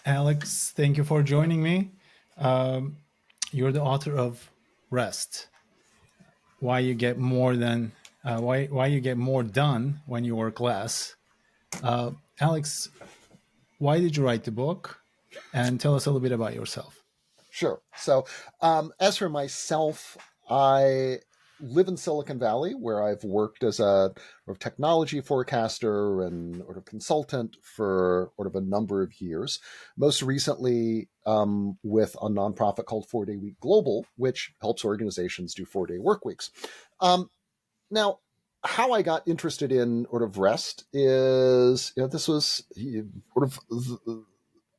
Alex, thank you for joining me. Um, you're the author of Rest: Why You Get More Than Why You Get More Done When You Work Less. Uh, Alex, why did you write the book? And tell us a little bit about yourself. Sure. As for myself, I live in Silicon Valley, where I've worked as a sort of technology forecaster and sort of consultant for sort of a number of years. Most recently, with a nonprofit called 4 Day Week Global, which helps organizations do 4 day work weeks. Now, how I got interested in sort of rest is, this was sort of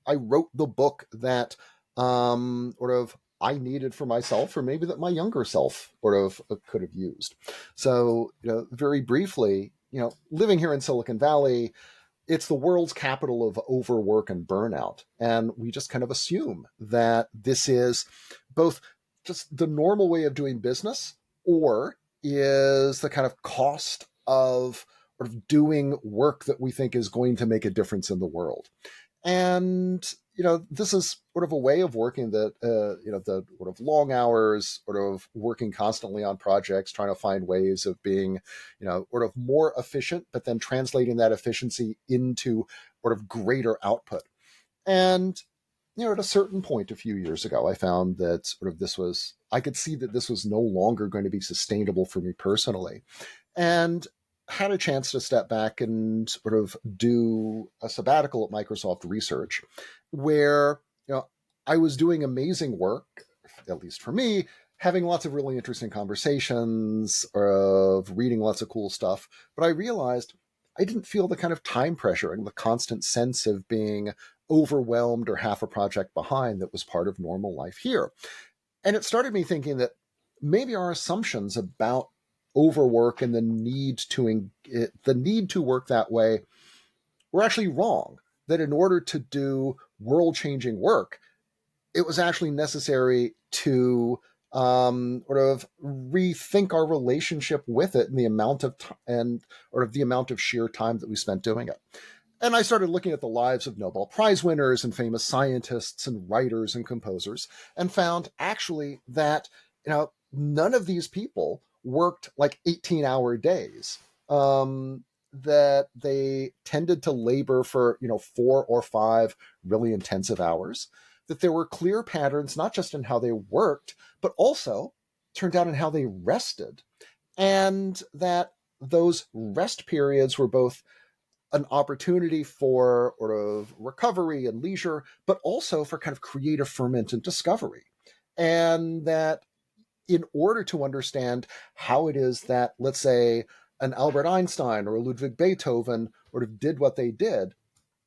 I wrote the book that sort of I needed for myself, or maybe that my younger self sort of could have used. So, very briefly, living here in Silicon Valley, it's the world's capital of overwork and burnout. And we just kind of assume that this is both just the normal way of doing business or is the kind of cost of sort of doing work that we think is going to make a difference in the world. And this is sort of a way of working that the sort of long hours, sort of working constantly on projects, trying to find ways of being sort of more efficient, but then translating that efficiency into sort of greater output. And at a certain point a few years ago, I found that sort of I could see that this was no longer going to be sustainable for me personally, and had a chance to step back and sort of do a sabbatical at Microsoft Research, where I was doing amazing work, at least for me, having lots of really interesting conversations, of reading lots of cool stuff. But I realized I didn't feel the kind of time pressure and the constant sense of being overwhelmed or half a project behind that was part of normal life here. And it started me thinking that maybe our assumptions about overwork and the need to work that way were actually wrong. That in order to do world-changing work, it was actually necessary to sort of rethink our relationship with it and the amount of the amount of sheer time that we spent doing it. And I started looking at the lives of Nobel Prize winners and famous scientists and writers and composers, and found actually that none of these people worked like 18-hour days. That they tended to labor for 4 or 5 really intensive hours. That there were clear patterns, not just in how they worked, but also turned out in how they rested, and that those rest periods were both an opportunity for sort of recovery and leisure, but also for kind of creative ferment and discovery. And that in order to understand how it is that, let's say, an Albert Einstein or a Ludwig Beethoven sort of did what they did,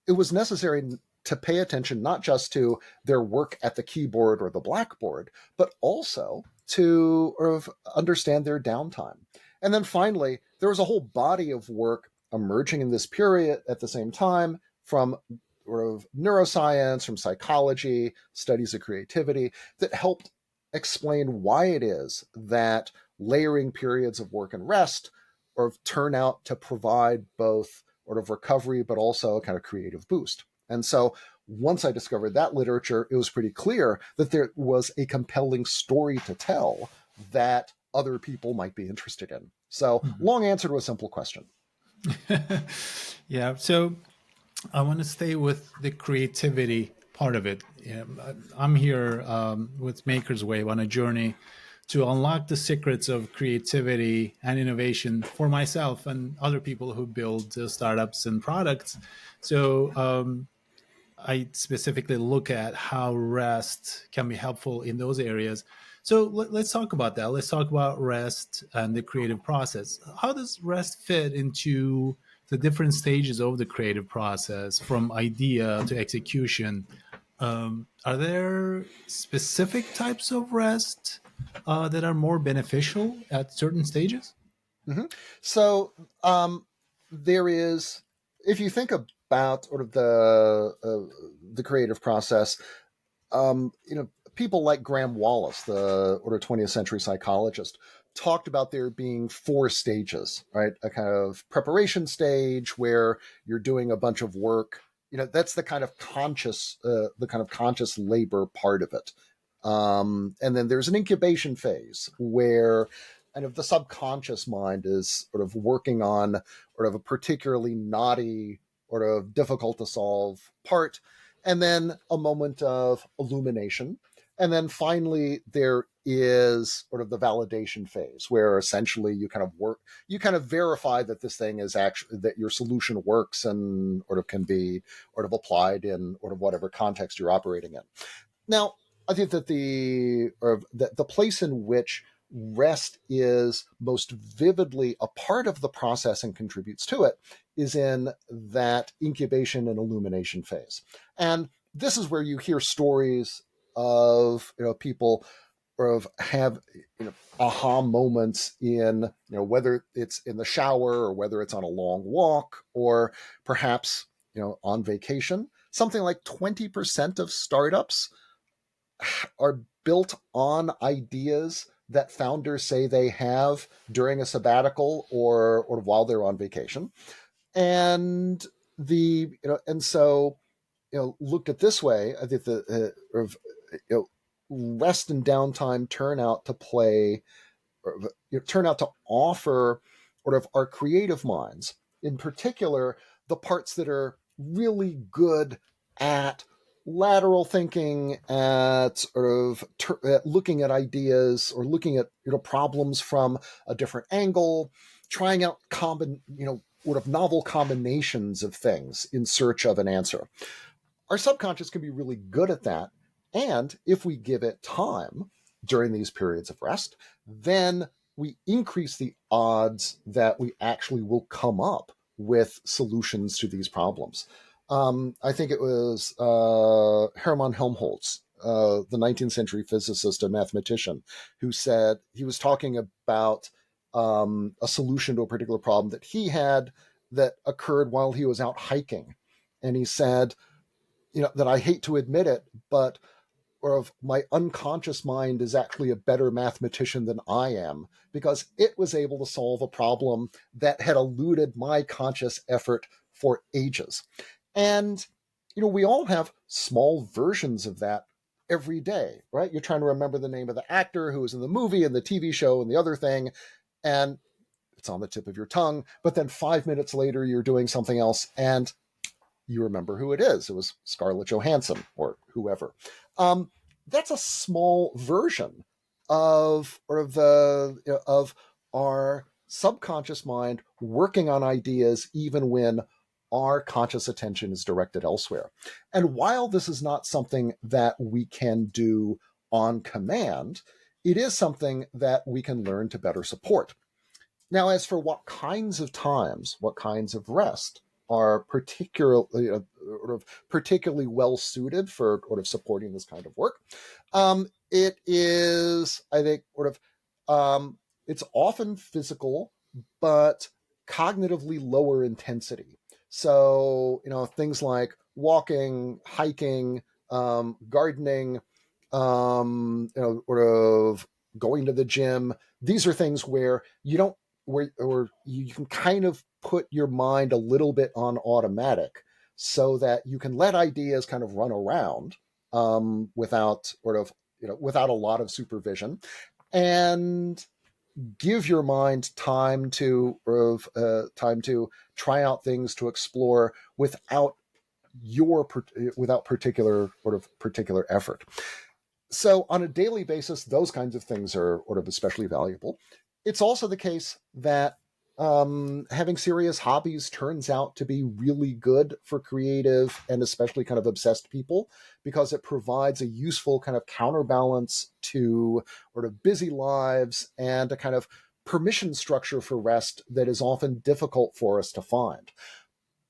it was necessary to pay attention not just to their work at the keyboard or the blackboard, but also to sort of understand their downtime. And then finally, there was a whole body of work emerging in this period at the same time from sort of neuroscience, from psychology, studies of creativity, that helped explain why it is that layering periods of work and rest or turn out to provide both sort of recovery, but also a kind of creative boost. And so once I discovered that literature, it was pretty clear that there was a compelling story to tell that other people might be interested in. So long answer to a simple question. Yeah. So I want to stay with the creativity part of it. Yeah, I'm here with Maker's Wave on a journey to unlock the secrets of creativity and innovation for myself and other people who build startups and products. So I specifically look at how rest can be helpful in those areas. So let's talk about that. Let's talk about rest and the creative process. How does rest fit into the different stages of the creative process, from idea to execution? Are there specific types of rest that are more beneficial at certain stages? Mm-hmm. So there is, if you think about sort of the creative process, people like Graham Wallace, the sort of 20th century psychologist, talked about there being 4 stages, right? A kind of preparation stage where you're doing a bunch of work that's the kind of conscious labor part of it. And then there's an incubation phase where kind of the subconscious mind is sort of working on sort of a particularly knotty, sort of difficult to solve part, and then a moment of illumination. And then finally, there is sort of the validation phase where essentially you kind of verify that this thing is actually, that your solution works and sort of can be sort of applied in sort of whatever context you're operating in. Now, I think that the place in which rest is most vividly a part of the process and contributes to it is in that incubation and illumination phase. And this is where you hear stories of people of have aha moments in whether it's in the shower or whether it's on a long walk or perhaps on vacation. Something like 20% of startups are built on ideas that founders say they have during a sabbatical or while they're on vacation. And so looked at this way, I think the rest and downtime turn out to offer sort of our creative minds, in particular the parts that are really good at lateral thinking, at at looking at ideas or looking at problems from a different angle, trying out sort of novel combinations of things in search of an answer. Our subconscious can be really good at that. And if we give it time during these periods of rest, then we increase the odds that we actually will come up with solutions to these problems. I think it was Hermann Helmholtz, the 19th century physicist and mathematician, who said he was talking about a solution to a particular problem that he had that occurred while he was out hiking. And he said, that I hate to admit it, but or of my unconscious mind is actually a better mathematician than I am because it was able to solve a problem that had eluded my conscious effort for ages. And, we all have small versions of that every day, right? You're trying to remember the name of the actor who was in the movie and the TV show and the other thing, and it's on the tip of your tongue. But then 5 minutes later, you're doing something else and you remember who it is. It was Scarlett Johansson or whoever. That's a small version of our subconscious mind working on ideas even when our conscious attention is directed elsewhere. And while this is not something that we can do on command, it is something that we can learn to better support. Now, as for what kinds of times, what kinds of rest are particularly well suited for sort of supporting this kind of work, it is, I think, it's often physical, but cognitively lower intensity. So, things like walking, hiking, gardening, sort of going to the gym. These are things where you don't where you can kind of put your mind a little bit on automatic so that you can let ideas kind of run around without without a lot of supervision, and give your mind time to try out things to explore without particular effort. So on a daily basis, those kinds of things are sort of especially valuable. It's also the case that having serious hobbies turns out to be really good for creative and especially kind of obsessed people because it provides a useful kind of counterbalance to sort of busy lives and a kind of permission structure for rest that is often difficult for us to find.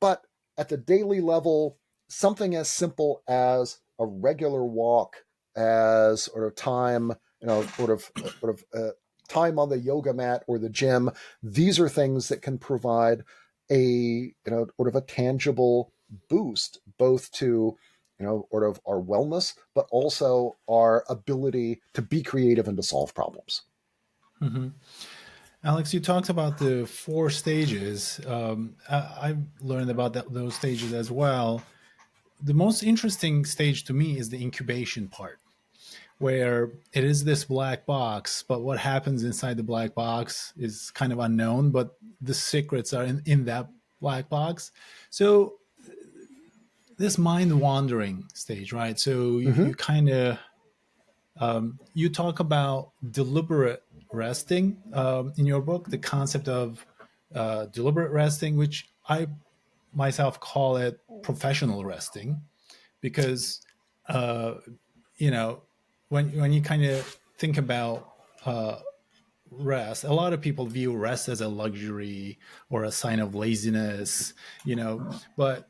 But at the daily level, something as simple as a regular walk, as sort of time, time on the yoga mat or the gym, these are things that can provide a tangible boost both to our wellness, but also our ability to be creative and to solve problems. Mm-hmm. Alex, you talked about the 4 stages. I learned about those stages as well. the most interesting stage to me is the incubation part, where it is this black box, but what happens inside the black box is kind of unknown, but the secrets are in that black box. So this mind wandering stage, right? So Mm-hmm. you kind of you talk about deliberate resting in your book, the concept of deliberate resting, which I myself call it professional resting, because uh, you know when you kind of think about rest, a lot of people view rest as a luxury or a sign of laziness, but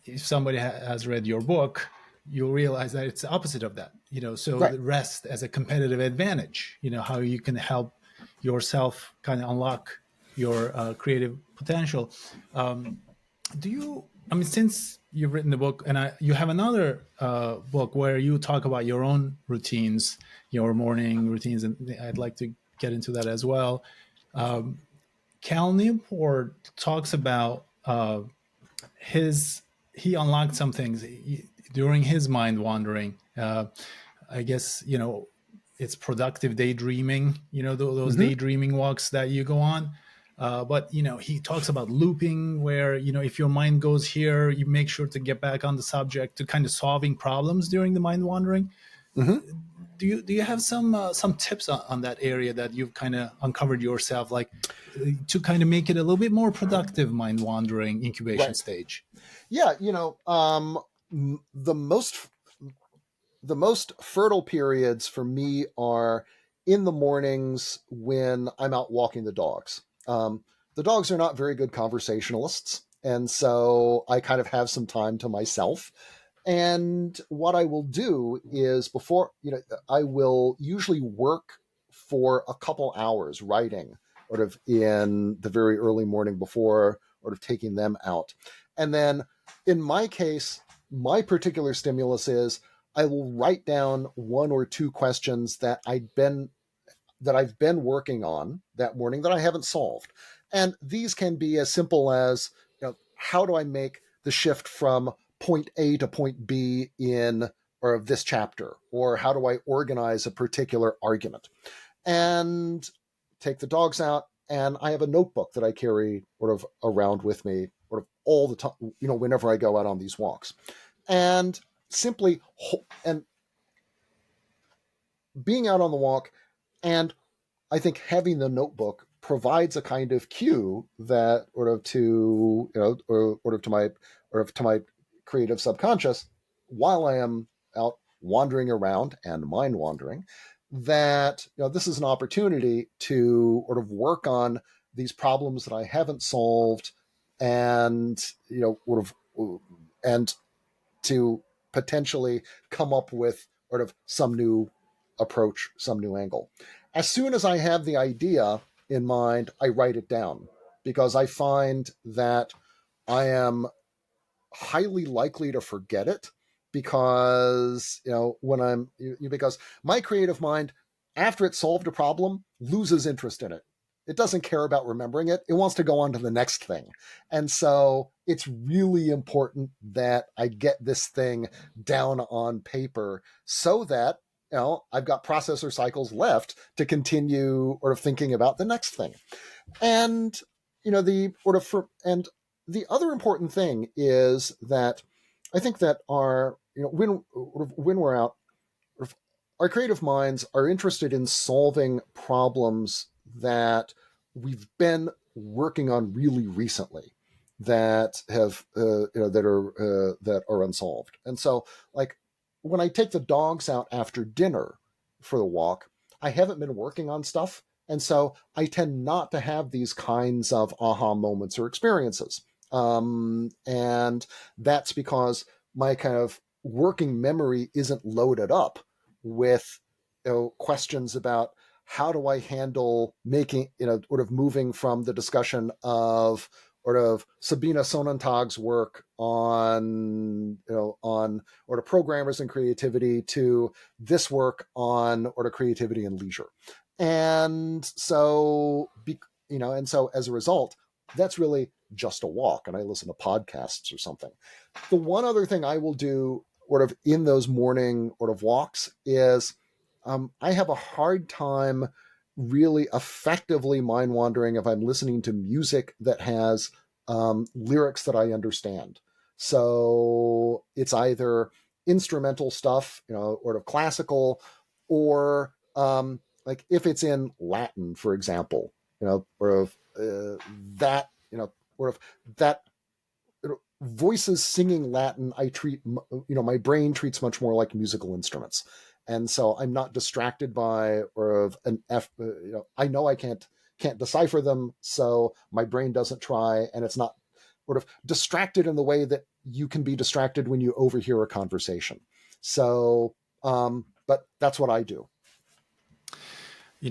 if somebody has read your book, you'll realize that it's the opposite of that. So Right. the rest as a competitive advantage. How you can help yourself kind of unlock your creative potential. Do you? I mean, since you've written the book, and you have another book where you talk about your own routines, your morning routines, and I'd like to get into that as well. Cal Newport talks about his he unlocked some things during his mind wandering. I guess it's productive daydreaming. Those Mm-hmm. daydreaming walks that you go on. But he talks about looping, where if your mind goes here, you make sure to get back on the subject to kind of solving problems during the mind wandering. Mm-hmm. Do you have some tips on that area that you've kind of uncovered yourself, like to kind of make it a little bit more productive mind wandering incubation Right. stage? Yeah. The most fertile periods for me are in the mornings when I'm out walking the dogs. The dogs are not very good conversationalists, and so I kind of have some time to myself. And what I will do is I will usually work for a couple hours writing, sort of in the very early morning before sort of taking them out. And then in my case, my particular stimulus is I will write down one or two questions that I've been working on that morning that I haven't solved. And these can be as simple as, how do I make the shift from point A to point B in or of this chapter? Or how do I organize a particular argument? And take the dogs out. And I have a notebook that I carry sort of around with me sort of all the time, whenever I go out on these walks. And simply, and being out on the walk, and I think having the notebook provides a kind of cue that sort of to or sort of to my creative subconscious while I am out wandering around and mind wandering, that this is an opportunity to sort of work on these problems that I haven't solved, and sort of and to potentially come up with sort of some new approach, some new angle. As soon as I have the idea in mind, I write it down, because I find that I am highly likely to forget it, because because my creative mind, after it's solved a problem, loses interest in it. It doesn't care about remembering it. It wants to go on to the next thing. And so it's really important that I get this thing down on paper, so that I've got processor cycles left to continue or thinking about the next thing. And the sort of and the other important thing is that I think that when we're out, our creative minds are interested in solving problems that we've been working on really recently, that have that are unsolved. And so, like, when I take the dogs out after dinner for the walk, I haven't been working on stuff, and so I tend not to have these kinds of aha moments or experiences. And that's because my kind of working memory isn't loaded up with questions about how do I handle making, sort of moving from the discussion of sort of Sabina Sonnentag's work on or to programmers and creativity, to this work on or to creativity and leisure. And so, and so as a result, that's really just a walk and I listen to podcasts or something. The one other thing I will do sort of in those morning sort of walks is I have a hard time really effectively mind wandering if I'm listening to music that has lyrics that I understand. So it's either instrumental stuff, sort of classical, or like if it's in Latin, for example, sort of that, sort of that voices singing Latin, I treat, my brain treats much more like musical instruments. And so I'm not distracted by or of an F, I know I can't decipher them. So my brain doesn't try, and it's not sort of distracted in the way that you can be distracted when you overhear a conversation. So, but that's what I do.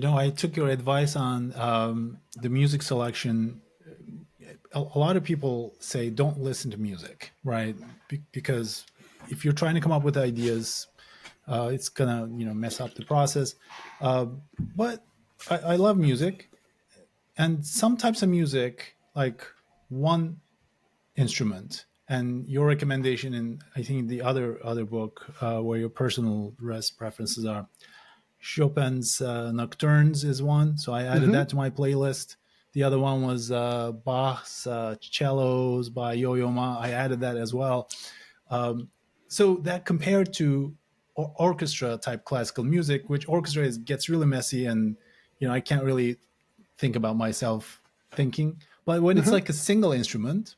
I took your advice on the music selection. A lot of people say don't listen to music, right? Because if you're trying to come up with ideas, it's gonna mess up the process. But I love music, and some types of music, like one instrument. And your recommendation in, I think, the other book, where your personal rest preferences are, Chopin's Nocturnes is one, so I added Mm-hmm. that to my playlist. The other one was Bach's Cellos by Yo-Yo Ma. I added that as well. So that compared to orchestra type classical music, which orchestra gets really messy, and I can't really think about myself thinking. But when it's Mm-hmm. like a single instrument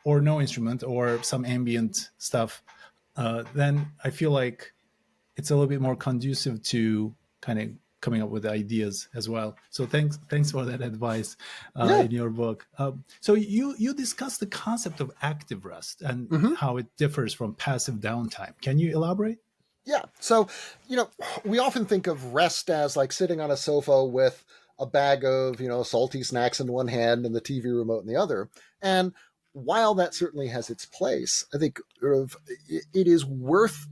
or no instrument or some ambient stuff, then I feel like it's a little bit more conducive to kind of coming up with ideas as well. So thanks for that advice Yeah. in your book. So you discussed the concept of active rest and Mm-hmm. how it differs from passive downtime. Can you elaborate? Yeah. So, we often think of rest as like sitting on a sofa with a bag of, salty snacks in one hand and the TV remote in the other. And while that certainly has its place, I think it is worth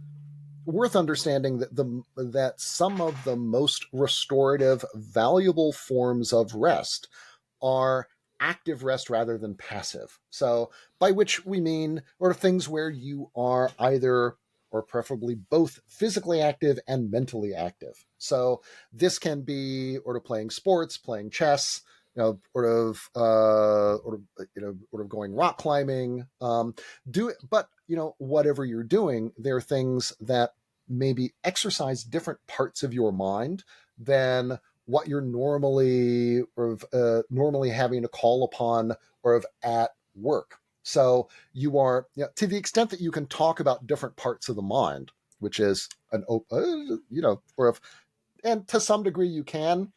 understanding that some of the most restorative, valuable forms of rest are active rest rather than passive. So, by which we mean, or things where you are either or preferably both physically active and mentally active. So, this can be sort of playing sports, playing chess, sort of going rock climbing. Do it, but whatever you're doing, there are things that maybe exercise different parts of your mind than what you're normally having to call upon or of at work. So you are, to the extent that you can talk about different parts of the mind, which is or if, and to some degree you can.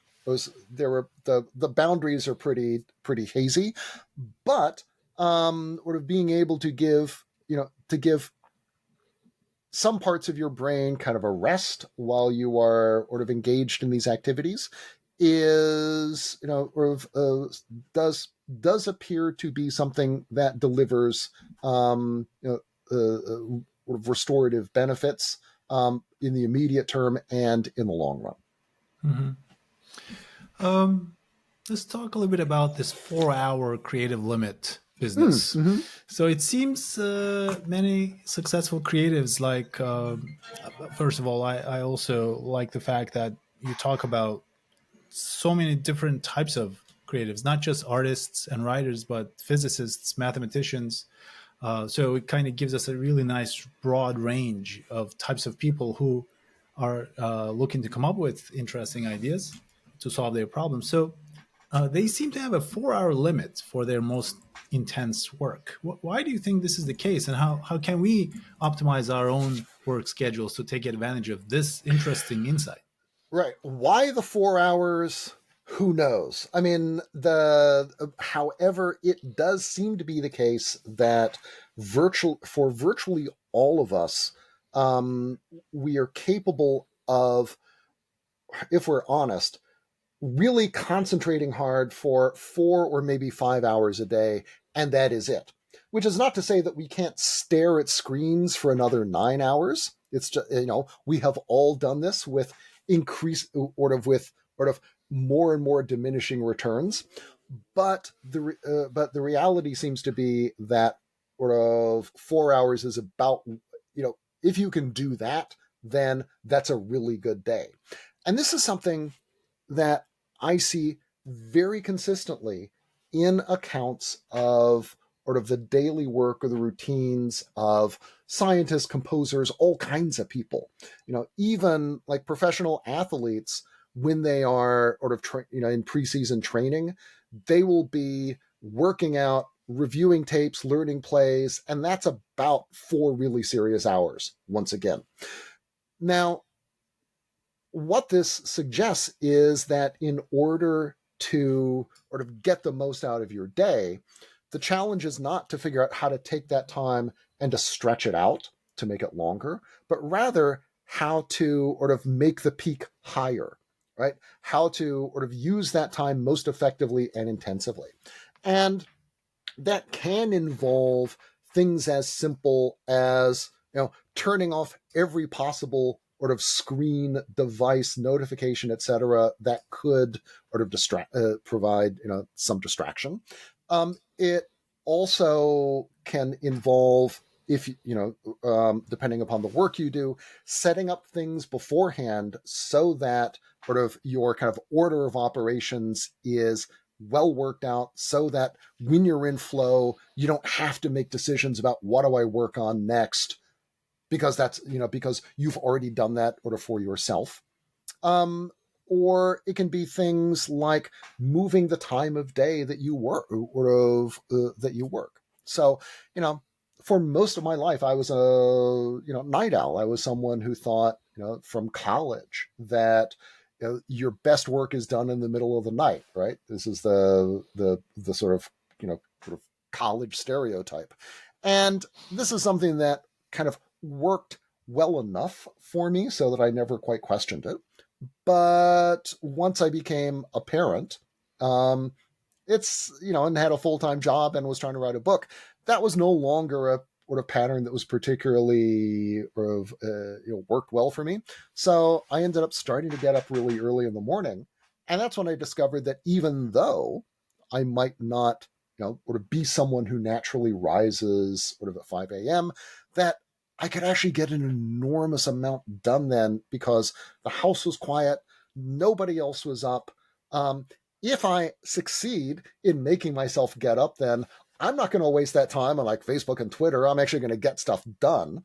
There were the boundaries are pretty hazy, but sort of being able to give some parts of your brain kind of a rest while you are sort of engaged in these activities is sort of does appear to be something that delivers sort of restorative benefits in the immediate term and in the long run. Mm-hmm. Um, let's talk a little bit about this 4-hour creative limit business. Mm-hmm. So it seems many successful creatives, like, first of all, I also like the fact that you talk about so many different types of creatives, not just artists and writers, but physicists, mathematicians. So it kind of gives us a really nice broad range of types of people who are looking to come up with interesting ideas to solve their problems. So they seem to have a 4-hour limit for their most intense work. Why do you think this is the case, and how can we optimize our own work schedules to take advantage of this interesting insight? Right. Why the 4 hours? Who knows? I mean, however, it does seem to be the case that virtually all of us, um, we are capable of, if we're honest, really concentrating hard for 4 or maybe 5 hours a day, and that is it. Which is not to say that we can't stare at screens for another 9 hours. It's just, we have all done this with increase sort of more and more diminishing returns. But the reality seems to be that sort of 4 hours is about, if you can do that, then that's a really good day. And this is something that I see very consistently in accounts of sort of the daily work or the routines of scientists, composers, all kinds of people. Even like professional athletes, when they are sort of in preseason training, they will be working out, reviewing tapes, learning plays, and that's about 4 really serious hours once again. Now, what this suggests is that in order to sort of get the most out of your day, the challenge is not to figure out how to take that time and to stretch it out to make it longer, but rather how to sort of make the peak higher, right? How to sort of use that time most effectively and intensively. And that can involve things as simple as turning off every possible sort of screen, device, notification, etc., that could sort of provide some distraction. It also can involve, if depending upon the work you do, setting up things beforehand so that sort of your kind of order of operations is well worked out, so that when you're in flow, you don't have to make decisions about what do I work on next, because because you've already done that sort of for yourself. Um, or it can be things like moving the time of day that you work, So, for most of my life, I was a night owl. I was someone who thought from college that your best work is done in the middle of the night. Right? This is the sort of college stereotype, and this is something that kind of worked well enough for me so that I never quite questioned it. But once I became a parent, um, and had a full time job and was trying to write a book, that was no longer a sort of pattern that was particularly sort of worked well for me. So I ended up starting to get up really early in the morning, and that's when I discovered that even though I might not sort of be someone who naturally rises sort of at 5 a.m., that I could actually get an enormous amount done then, because the house was quiet, nobody else was up. If I succeed in making myself get up, then I'm not going to waste that time on like Facebook and Twitter. I'm actually going to get stuff done.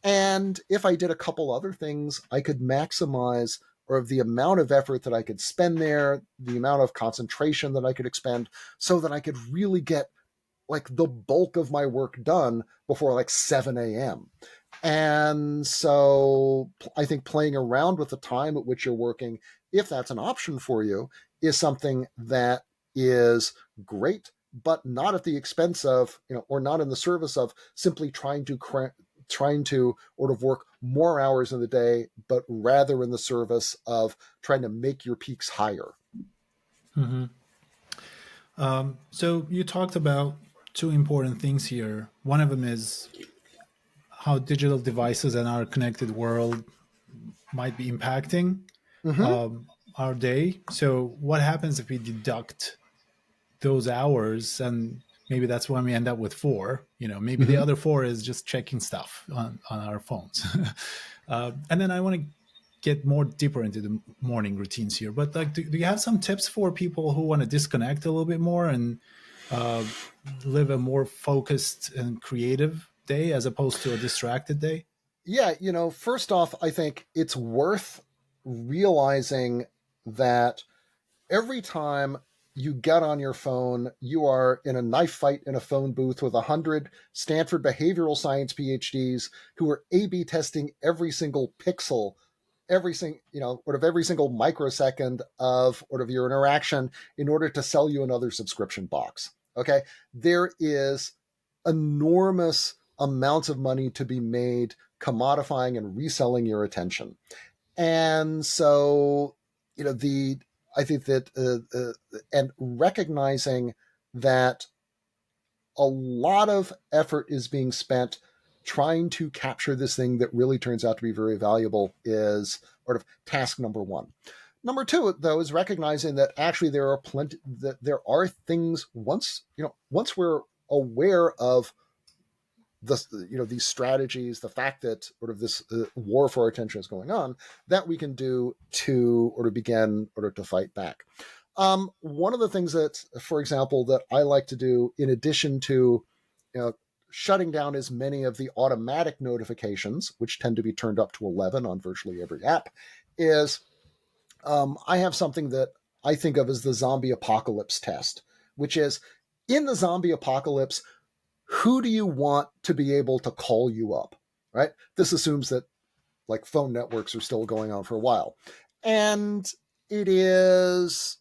And if I did a couple other things, I could maximize or of the amount of effort that I could spend there, the amount of concentration that I could expend, so that I could really get like the bulk of my work done before like 7 a.m. And so I think playing around with the time at which you're working, if that's an option for you, is something that is great, but not at the expense of, or not in the service of simply trying to sort of work more hours in the day, but rather in the service of trying to make your peaks higher. Hmm. So you talked about two important things here. One of them is how digital devices and our connected world might be impacting Mm-hmm. our day. So what happens if we deduct those hours, and maybe that's when we end up with four. Maybe the Mm-hmm. other four is just checking stuff on our phones. And then I want to get more deeper into the morning routines here, but like do you have some tips for people who want to disconnect a little bit more and uh, live a more focused and creative day as opposed to a distracted day? Yeah, first off, I think it's worth realizing that every time you get on your phone, you are in a knife fight in a phone booth with 100 Stanford behavioral science PhDs who are A/B testing every single pixel, every single microsecond of your interaction in order to sell you another subscription box. Okay, there is enormous amounts of money to be made commodifying and reselling your attention. And so, the I think that and recognizing that a lot of effort is being spent trying to capture this thing that really turns out to be very valuable is sort of task number one. Number two, though, is recognizing that actually there are things once we're aware of these strategies, the fact that sort of this war for our attention is going on, that we can do to or to begin or to fight back. One of the things that, for example, that I like to do in addition to shutting down as many of the automatic notifications, which tend to be turned up to 11 on virtually every app, is I have something that I think of as the zombie apocalypse test, which is in the zombie apocalypse, who do you want to be able to call you up, right? This assumes that like phone networks are still going on for a while. And it is,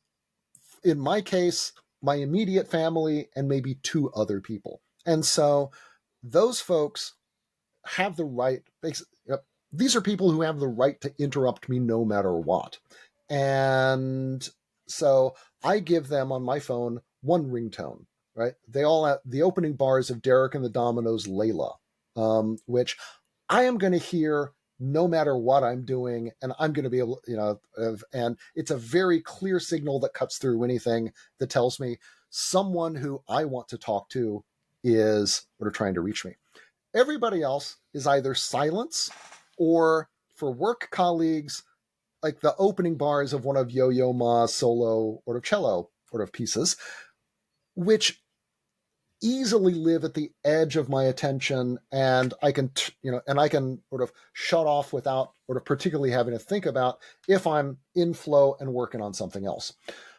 in my case, my immediate family and maybe two other people. And so those folks have the right, these are people who have the right to interrupt me no matter what. And so I give them on my phone one ringtone, right? They all have the opening bars of Derek and the Dominoes' Layla, which I am going to hear no matter what I'm doing, and I'm going to be able, and it's a very clear signal that cuts through anything that tells me someone who I want to talk to is sort of trying to reach me. Everybody else is either silence or, for work colleagues, like the opening bars of one of Yo-Yo Ma's solo or cello sort of pieces, which easily live at the edge of my attention, and I can sort of shut off without sort of particularly having to think about if I'm in flow and working on something else.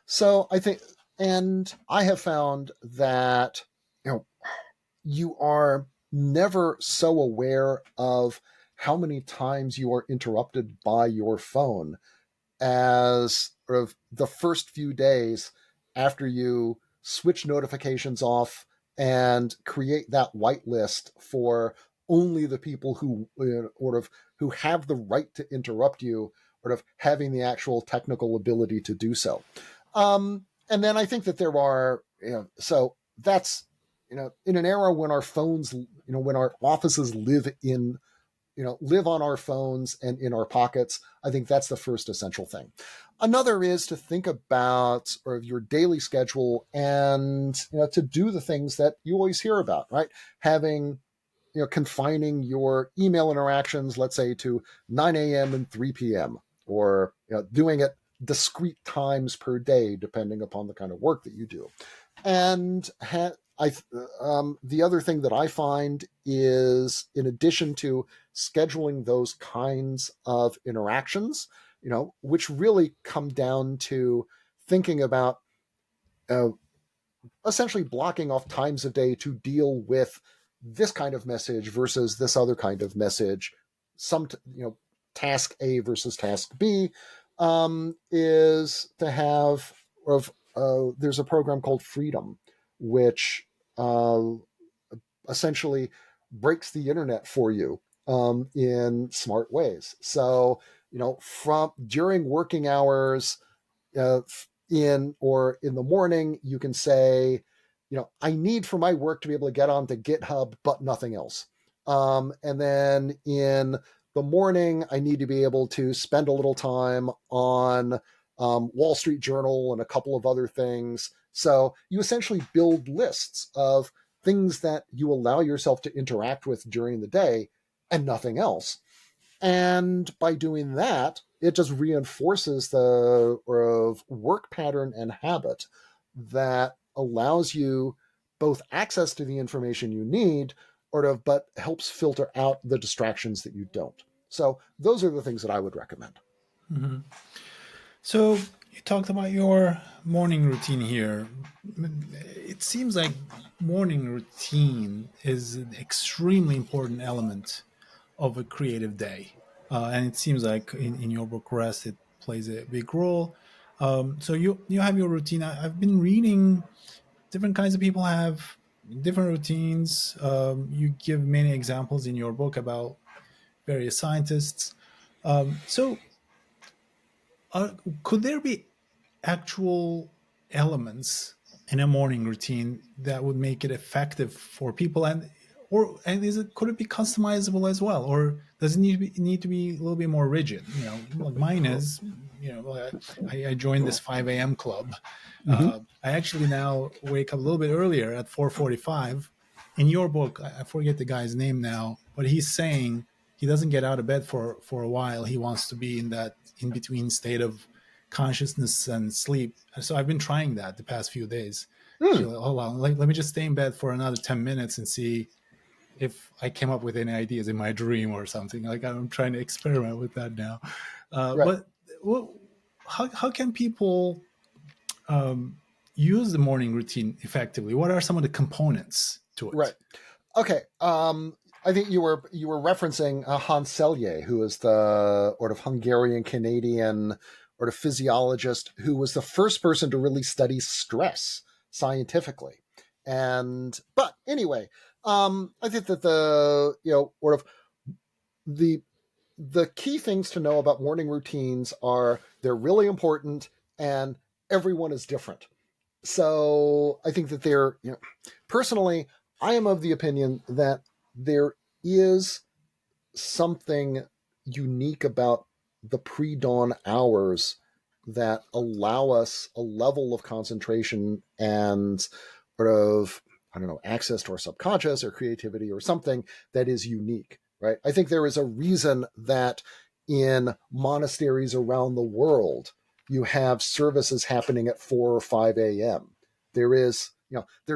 So I think, and I have found that you are never so aware of how many times you are interrupted by your phone as sort of the first few days after you switch notifications off and create that whitelist for only the people who who have the right to interrupt you, sort of having the actual technical ability to do so. And then I think that there are, so that's, in an era when our phones, when our offices live on our phones and in our pockets, I think that's the first essential thing. Another is to think about sort of your daily schedule and to do the things that you always hear about, right? Having, confining your email interactions, let's say, to 9 a.m. and 3 p.m., or doing it discrete times per day, depending upon the kind of work that you do. And the other thing that I find is, in addition to scheduling those kinds of interactions, which really come down to thinking about uh, essentially blocking off times a day to deal with this kind of message versus this other kind of message, task A versus task B, is to have there's a program called Freedom, which uh, essentially breaks the internet for you in smart ways. So, from during working hours, uh, in the morning, you can say, I need for my work to be able to get onto GitHub, but nothing else. And then in the morning, I need to be able to spend a little time on Wall Street Journal and a couple of other things. So you essentially build lists of things that you allow yourself to interact with during the day and nothing else. And by doing that, it just reinforces the work pattern and habit that allows you both access to the information you need, but helps filter out the distractions that you don't. So those are the things that I would recommend. Mm-hmm. So you talked about your morning routine here. It seems like morning routine is an extremely important element of a creative day. And it seems like in your book Rest, it plays a big role. So you have your routine. I've been reading different kinds of people have different routines. You give many examples in your book about various scientists. So could there be actual elements in a morning routine that would make it effective for people, and could it be customizable as well, or does it need to be a little bit more rigid, like mine is? I joined this 5 a.m. club. Hmm. I actually now wake up a little bit earlier at 4:45. In your book, I forget the guy's name now, but he's saying he doesn't get out of bed for a while. He wants to be in that in between state of consciousness and sleep. So I've been trying that the past few days. Hmm. So hold on, let me just stay in bed for another 10 minutes and see if I came up with any ideas in my dream or something. Like I'm trying to experiment with that now. Right. But what, how can people um, use the morning routine effectively? What are some of the components to Right. it? Okay. I think you were referencing Hans Selye, who is the sort of Hungarian Canadian sort of physiologist who was the first person to really study stress scientifically. And but anyway, I think that the sort of the the key things to know about morning routines are they're really important and everyone is different. So I think that personally, I am of the opinion that there is something unique about the pre-dawn hours that allow us a level of concentration and sort of, I don't know, access to our subconscious or creativity or something that is unique, right? I think there is a reason that in monasteries around the world you have services happening at 4 or 5 a.m. There's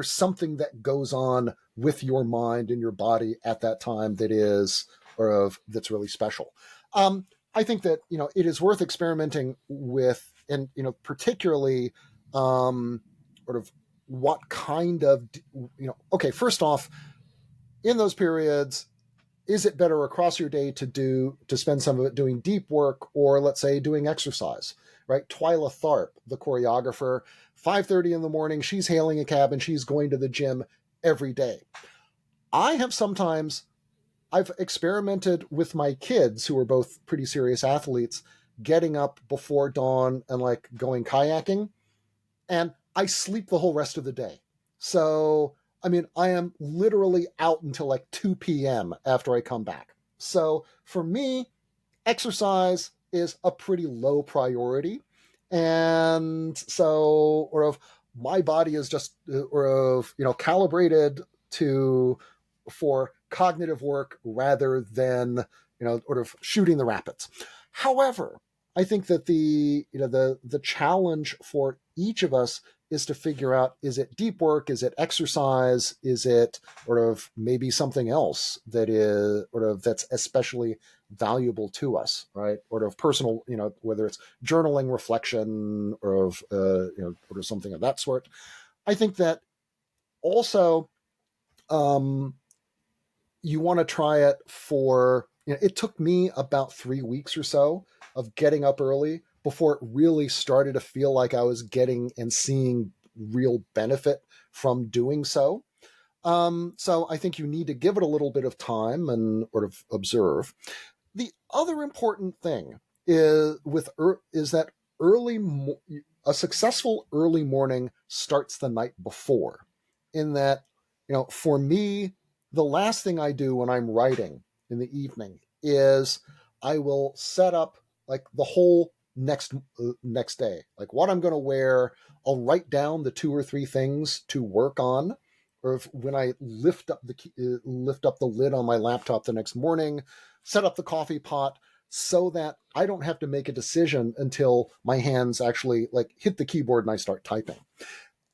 something that goes on with your mind and your body at that time that is or of that's really special. I think that it is worth experimenting with, and particularly sort of what kind of Okay, first off, in those periods, is it better across your day to spend some of it doing deep work or let's say doing exercise? Right, Twyla Tharp, the choreographer, 5:30 in the morning, she's hailing a cab and she's going to the gym every day. I have sometimes I've experimented with my kids who are both pretty serious athletes getting up before dawn and like going kayaking, and I sleep the whole rest of the day. So, I mean, I am literally out until like 2 p.m. after I come back. So, for me, exercise is a pretty low priority. And so, or of my body is just, or of, calibrated to for cognitive work rather than sort of shooting the rapids. However, I think that the challenge for each of us is to figure out, is it deep work, is it exercise, is it sort of maybe something else that is sort of that's especially valuable to us, right? Or of personal, whether it's journaling, reflection, or of or something of that sort. I think that also um, you want to try it for. It took me about 3 weeks or so of getting up early before it really started to feel like I was getting and seeing real benefit from doing so. So I think you need to give it a little bit of time and sort of observe. The other important thing is that early a successful early morning starts the night before. In that, for me, the last thing I do when I'm writing in the evening is I will set up like the whole next day, like what I'm going to wear. I'll write down the two or three things to work on, or if, when I lift up the lid on my laptop the next morning, set up the coffee pot so that I don't have to make a decision until my hands actually like hit the keyboard and I start typing.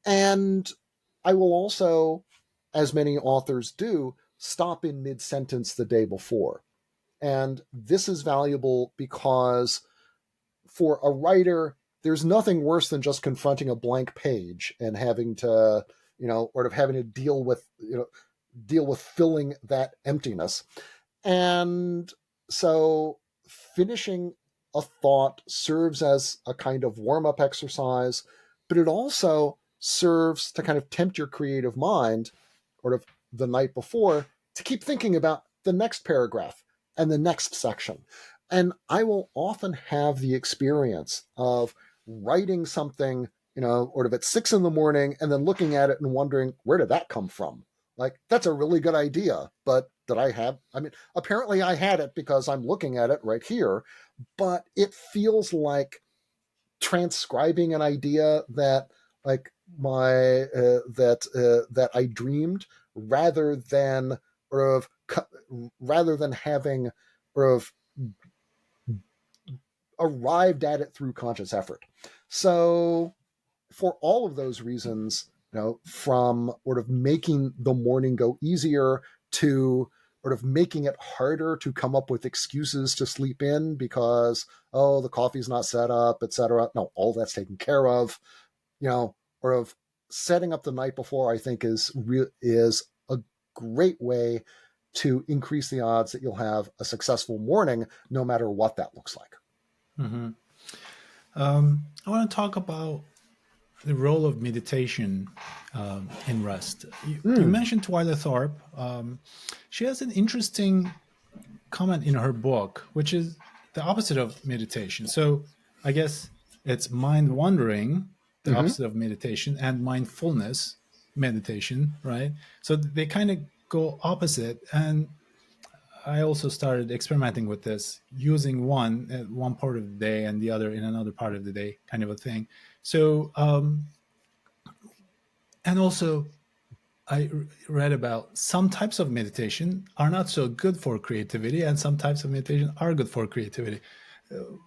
And I will also, as many authors do, stop in mid sentence the day before. And this is valuable because for a writer, there's nothing worse than just confronting a blank page and having to, sort of having to deal with filling that emptiness. And so finishing a thought serves as a kind of warm up exercise, but it also serves to kind of tempt your creative mind, sort of the night before, to keep thinking about the next paragraph and the next section. And I will often have the experience of writing something, sort of at 6 in the morning and then looking at it and wondering, where did that come from? Like, that's a really good idea, but did I have, I mean, apparently I had it because I'm looking at it right here, but it feels like transcribing an idea that like my that I dreamed, rather than sort of rather than having sort of arrived at it through conscious effort. So for all of those reasons, from sort of making the morning go easier to sort of making it harder to come up with excuses to sleep in because, oh, the coffee's not set up, etc. No, all that's taken care of. Sort of setting up the night before, I think is a great way to increase the odds that you'll have a successful morning, no matter what that looks like. Mm-hmm. I want to talk about the role of meditation in rest. You Mm. mentioned Twyla Thorpe. She has an interesting comment in her book, which is the opposite of meditation. So I guess it's mind wandering, the Hmm. opposite of meditation, and mindfulness, meditation, right? So they kind of go opposite. And I also started experimenting with this, using one at one part of the day and the other in another part of the day, kind of a thing. So, and also read about some types of meditation are not so good for creativity, and some types of meditation are good for creativity.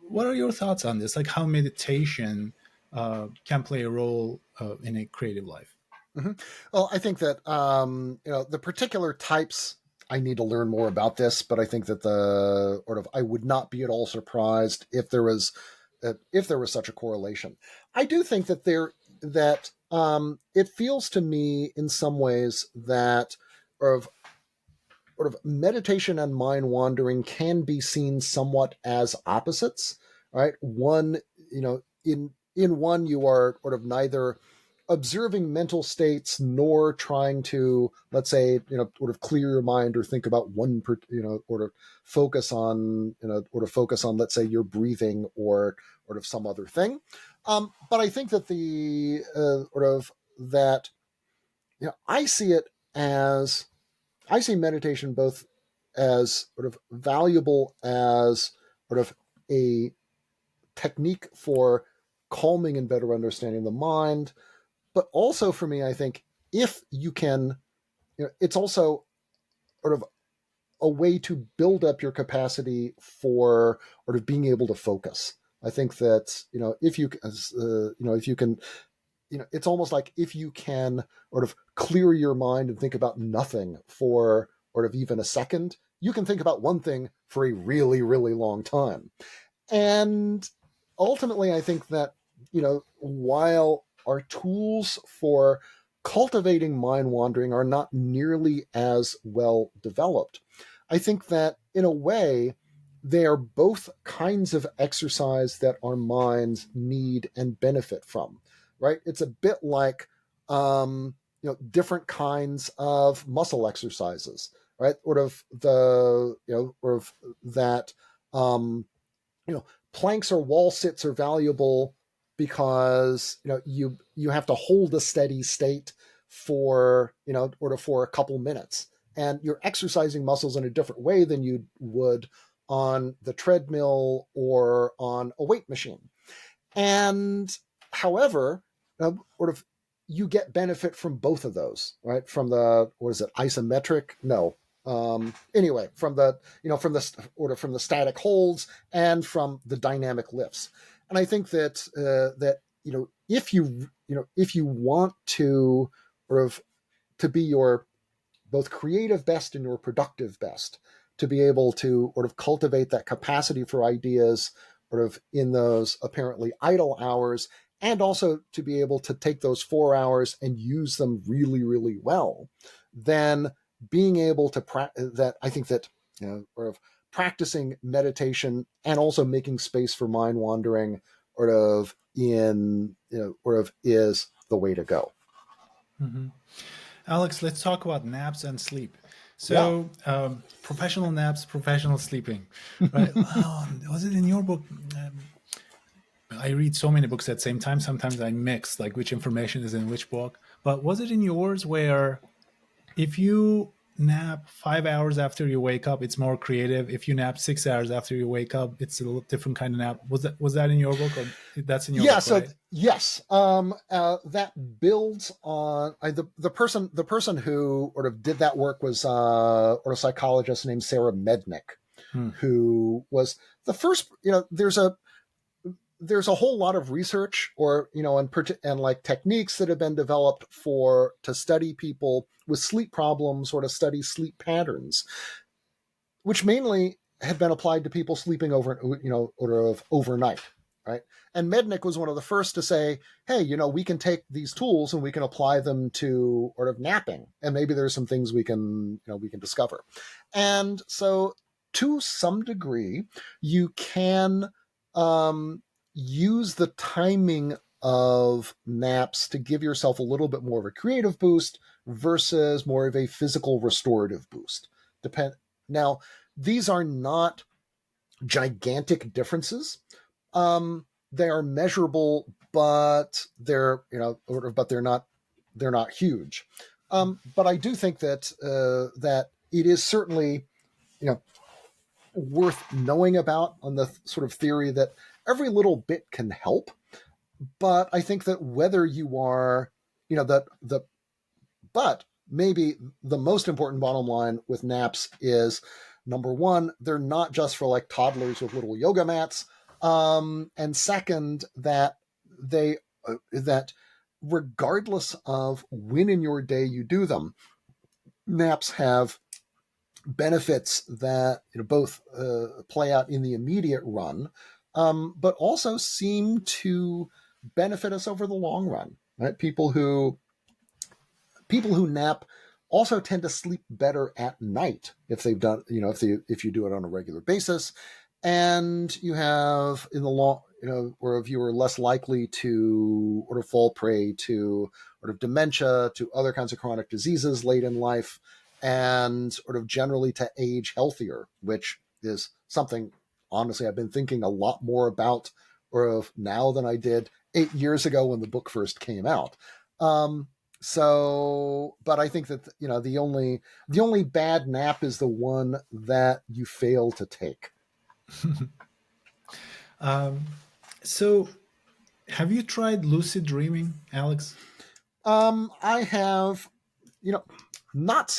What are your thoughts on this? Like how meditation can play a role in a creative life? Hmm. Well, I think that the particular types, I need to learn more about this, but I think that the sort of I would not be at all surprised if there was such a correlation. I do think that it feels to me in some ways that of sort of meditation and mind wandering can be seen somewhat as opposites, right? One, in one you are sort of neither observing mental states nor trying to, let's say, sort of clear your mind or think about sort of focus on, let's say, your breathing or sort of some other thing. But I think that the sort of that I see it as I see meditation both as sort of valuable as sort of a technique for calming and better understanding the mind, but also for me, I think if you can, it's also sort of a way to build up your capacity for sort of being able to focus. I think that if you can, it's almost like if you can sort of clear your mind and think about nothing for sort of even a second, you can think about one thing for a really, really long time. And ultimately, I think that, while our tools for cultivating mind wandering are not nearly as well developed, I think that in a way, they are both kinds of exercise that our minds need and benefit from, right? It's a bit like, different kinds of muscle exercises, right? Sort of sort of that, um, planks or wall sits are valuable because you have to hold a steady state for or for a couple minutes, and you're exercising muscles in a different way than you would on the treadmill or on a weight machine. And however, sort of you get benefit from both of those, right? From the, what is it, isometric? No. Anyway, from the from the static holds and from the dynamic lifts. And I think that if you want to sort of to be your both creative best and your productive best, to be able to sort of cultivate that capacity for ideas sort of in those apparently idle hours, and also to be able to take those 4 hours and use them really, really well, then being able to that, I think that sort of practicing meditation and also making space for mind wandering sort of is the way to go. Mm-hmm. Alex, let's talk about naps and sleep. Yeah. So, professional naps, professional sleeping, right? Oh, was it in your book? I read so many books at the same time. Sometimes I mix like which information is in which book. But was it in yours where if you nap 5 hours after you wake up, it's more creative. If you nap 6 hours after you wake up, it's a little different kind of nap. Was that in your book, or that's in your Yeah. book, So right? yes, that builds on the person who sort of did that work was or a psychologist named Sarah Mednick, Hmm. who was the first. There's a whole lot of research or and like techniques that have been developed for to study people with sleep problems or to study sleep patterns, which mainly have been applied to people sleeping over, sort of overnight, right? And Mednick was one of the first to say, hey, we can take these tools and we can apply them to sort of napping, and maybe there's some things we can discover. And so, to some degree, you can use the timing of naps to give yourself a little bit more of a creative boost versus more of a physical restorative boost. Now, these are not gigantic differences. They are measurable, but they're not huge. But I do think that it is certainly you know worth knowing about on the sort of theory that every little bit can help. But I think that whether you are, that the but maybe the most important bottom line with naps is, number one, they're not just for like toddlers with little yoga mats. And second, that regardless of when in your day you do them, naps have benefits that both play out in the immediate run, but also seem to benefit us over the long run. Right? People who nap also tend to sleep better at night if they've done if you do it on a regular basis, and you have in the long where if you are less likely to sort of fall prey to sort of dementia, to other kinds of chronic diseases late in life, and sort of generally to age healthier, which is something honestly I've been thinking a lot more about or of now than I did 8 years ago when the book first came out. um, but I think that the only bad nap is the one that you fail to take. um, so, have you tried lucid dreaming, Alex? I have, you know, not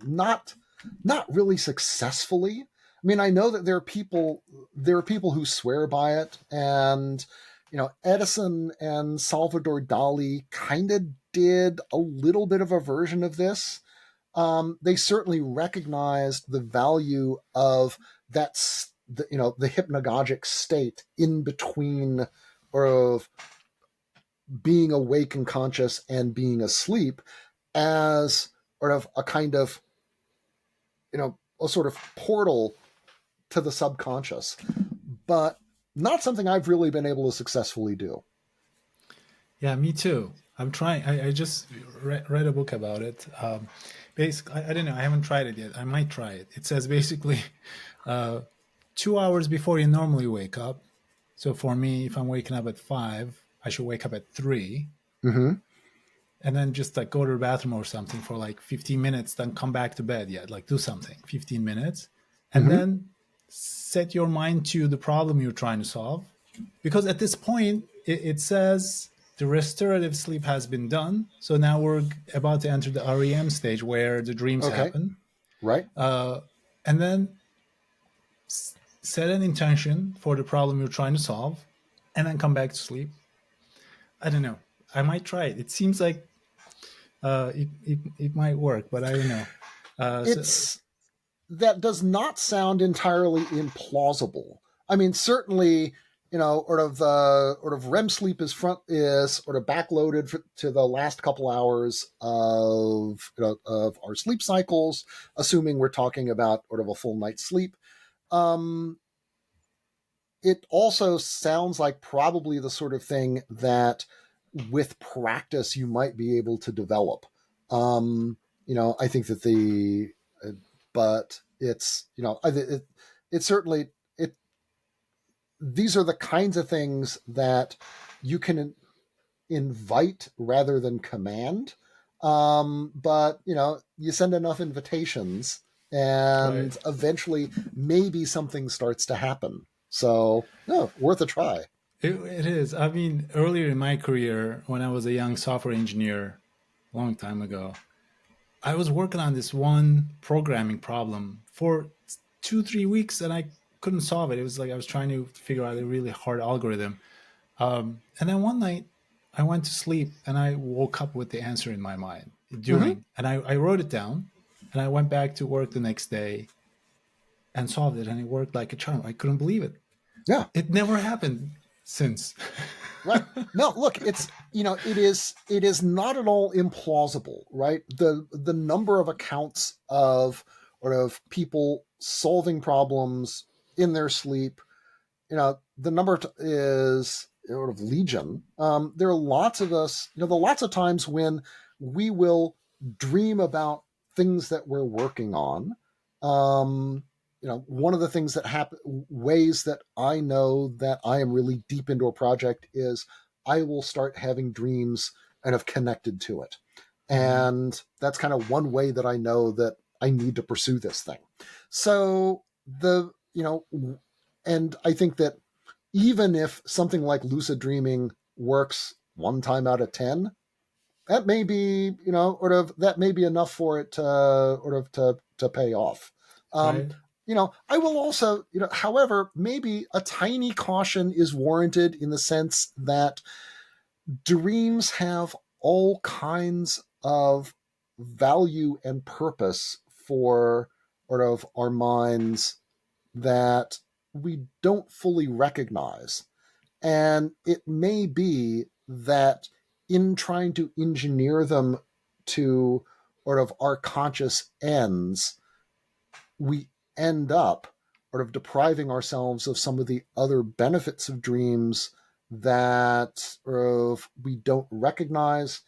not not really successfully. I mean, I know that there are people who swear by it, and Edison and Salvador Dali kind of did a little bit of a version of this. They certainly recognized the value of the hypnagogic state in between, or of being awake and conscious and being asleep, as sort of a kind of a sort of portal to the subconscious, but not something I've really been able to successfully do. Yeah, me too. I'm trying. I just read a book about it. Basically, I don't know. I haven't tried it yet. I might try it. It says basically, uh, 2 hours before you normally wake up. So for me, if I'm waking up at 5, I should wake up at 3, Mm-hmm. and then just like go to the bathroom or something for like 15 minutes, then come back to bed. Yeah, like do something, 15 minutes, and Mm-hmm. then set your mind to the problem you're trying to solve. Because at this point, it says the restorative sleep has been done. So now we're about to enter the REM stage where the dreams Okay. happen. Right. And then set an intention for the problem you're trying to solve, and then come back to sleep. I don't know. I might try it. It seems like it might work, but I don't know. So It's That does not sound entirely implausible. I mean, certainly, sort of REM sleep is sort of backloaded to the last couple hours of our sleep cycles, assuming we're talking about sort of a full night's sleep. Um, it also sounds like probably the sort of thing that, with practice, you might be able to develop. I think that but it certainly it these are the kinds of things that you can invite rather than command. But you send enough invitations, Right. and eventually maybe something starts to happen. So, no, worth a try. It is. I mean, earlier in my career, when I was a young software engineer, a long time ago, I was working on this one programming problem for 2, 3 weeks, and I couldn't solve it. It was like I was trying to figure out a really hard algorithm. And then one night, I went to sleep, and I woke up with the answer in my mind Mm-hmm. and I wrote it down, and I went back to work the next day and solved it, and it worked like a charm. I couldn't believe it. Yeah. It never happened since. Right. No, look, it is not at all implausible, right? The number of accounts of people solving problems in their sleep, the number is sort of legion. There are lots of us, there are lots of times when we will dream about things that we're working on. One of the things that happen, ways that I know that I am really deep into a project is I will start having dreams and have connected to it. Mhm. And that's kind of one way that I know that I need to pursue this thing. So and I think that even if something like lucid dreaming works one time out of 10, that may be, that may be enough for it to to pay off. Um, Right. I will also, however, maybe a tiny caution is warranted in the sense that dreams have all kinds of value and purpose for our minds that we don't fully recognize. And it may be that in trying to engineer them to our conscious ends, we end up depriving ourselves of some of the other benefits of dreams that we don't recognize,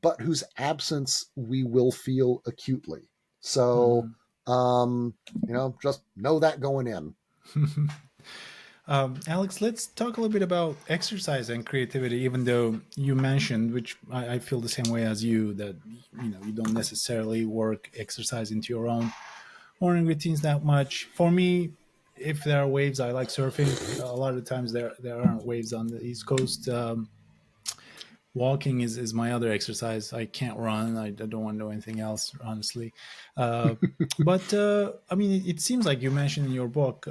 but whose absence we will feel acutely. So, Mhm. just know that going in. Alex, let's talk a little bit about exercise and creativity. Even though you mentioned, which I feel the same way as you, that you don't necessarily work exercise into your own morning routines that much. For me, if there are waves, I like surfing. A lot of the times there aren't waves on the East Coast. Walking is my other exercise. I can't run. I don't want to do anything else, honestly. Uh, but I mean, it seems like you mentioned in your book,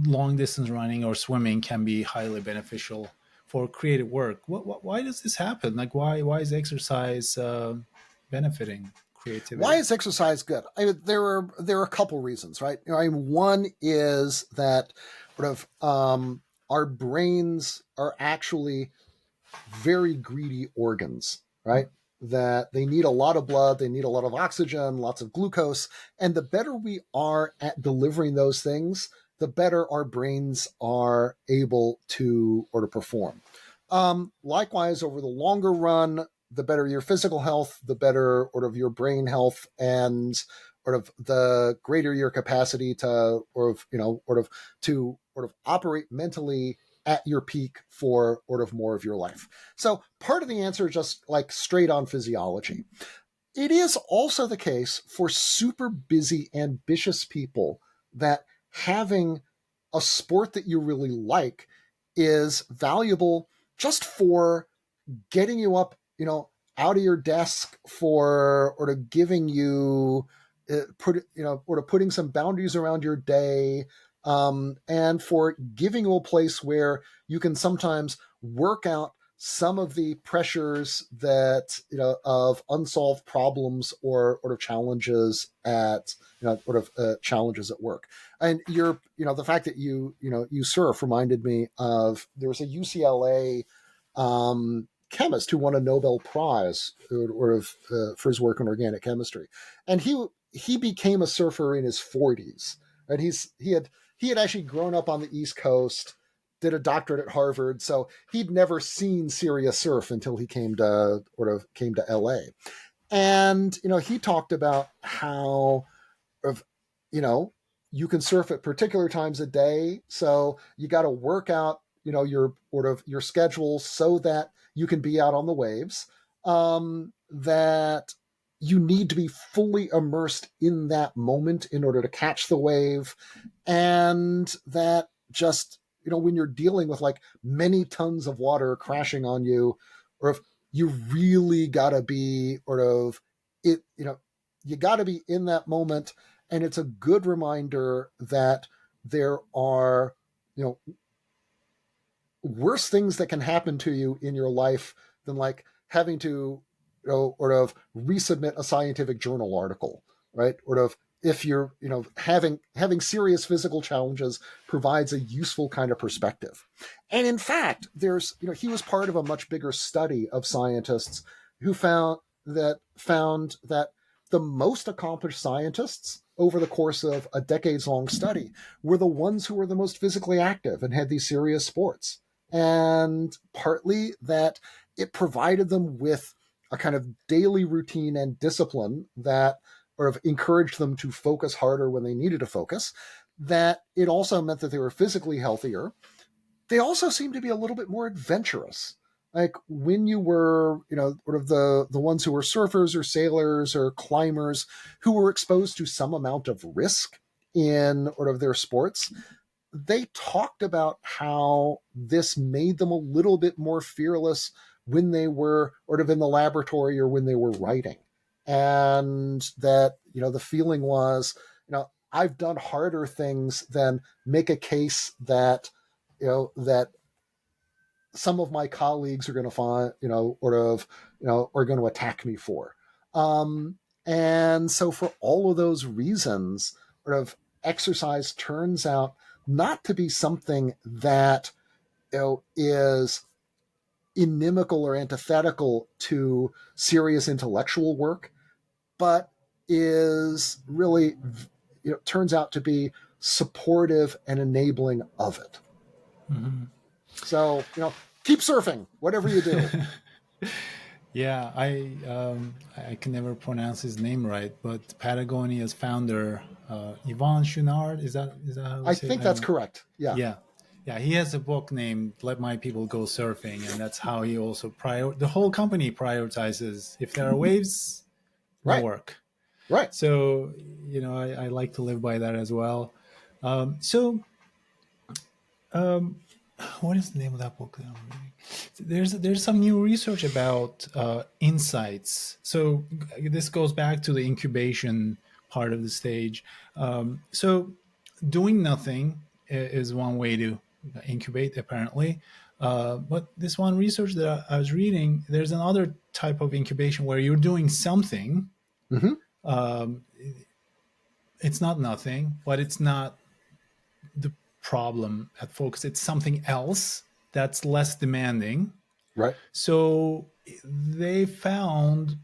long distance running or swimming can be highly beneficial for creative work. Why does this happen? Like, why is exercise benefiting Why creativity? is exercise good? There are a couple reasons, right? One is that our brains are actually very greedy organs, right? That they need a lot of blood, they need a lot of oxygen, lots of glucose, and the better we are at delivering those things, the better our brains are able to perform. Likewise, over the longer run, the better your physical health, the better your brain health, and the greater your capacity to operate mentally at your peak for more of your life. So part of the answer is just like straight on physiology. It is also the case for super busy, ambitious people that having a sport that you really like is valuable just for getting you up, out of your desk, for giving you putting some boundaries around your day, and for giving you a place where you can sometimes work out some of the pressures that of unsolved problems or challenges at challenges at work. And the fact that you surf reminded me of, there was a UCLA chemist who won a Nobel Prize for his work on organic chemistry, and he became a surfer in his 40s. And he had actually grown up on the East Coast, did a doctorate at Harvard, so he'd never seen serious surf until he came to LA. And he talked about how of you know you can surf at particular times a day, so you got to work out your your schedule so that you can be out on the waves. that you need to be fully immersed in that moment in order to catch the wave, and that just, when you're dealing with like many tons of water crashing on you, or if you really gotta be sort of it, you gotta be in that moment. And it's a good reminder that there are, you know worse things that can happen to you in your life than like having to, sort of resubmit a scientific journal article, right? Sort of, if you're, having serious physical challenges provides a useful kind of perspective. And in fact, he was part of a much bigger study of scientists who found that the most accomplished scientists over the course of a decades long study were the ones who were the most physically active and had these serious sports. And partly that it provided them with a kind of daily routine and discipline that sort of encouraged them to focus harder when they needed to focus. That it also meant that they were physically healthier. They also seemed to be a little bit more adventurous. Like when you were, sort of the ones who were surfers or sailors or climbers who were exposed to some amount of risk in sort of their sports, they talked about how this made them a little bit more fearless when they were sort of in the laboratory or when they were writing. And that, the feeling was, I've done harder things than make a case that, that some of my colleagues are going to find, sort of, are going to attack me for. And so for all of those reasons, sort of exercise turns out not to be something that, is inimical or antithetical to serious intellectual work, but is really, turns out to be supportive and enabling of it. Mhm. So, keep surfing, whatever you do. Yeah, I can never pronounce his name right, but Patagonia's founder, Yvon Chouinard, is that how we I say it? think I don't that's know. correct. Yeah. Yeah, yeah, he has a book named "Let My People Go Surfing," and that's how he also the whole company prioritizes. If there are waves, no Right. work. Right. So I like to live by that as well. So um, what is the name of that book that I'm reading? There's some new research about insights. So this goes back to the incubation part of the stage. So doing nothing is one way to incubate, apparently. But this one research that I was reading, there's another type of incubation where you're doing something. Mm-hmm. Um, it's not nothing, but it's not the problem at focus. It's something else that's less demanding. Right. So they found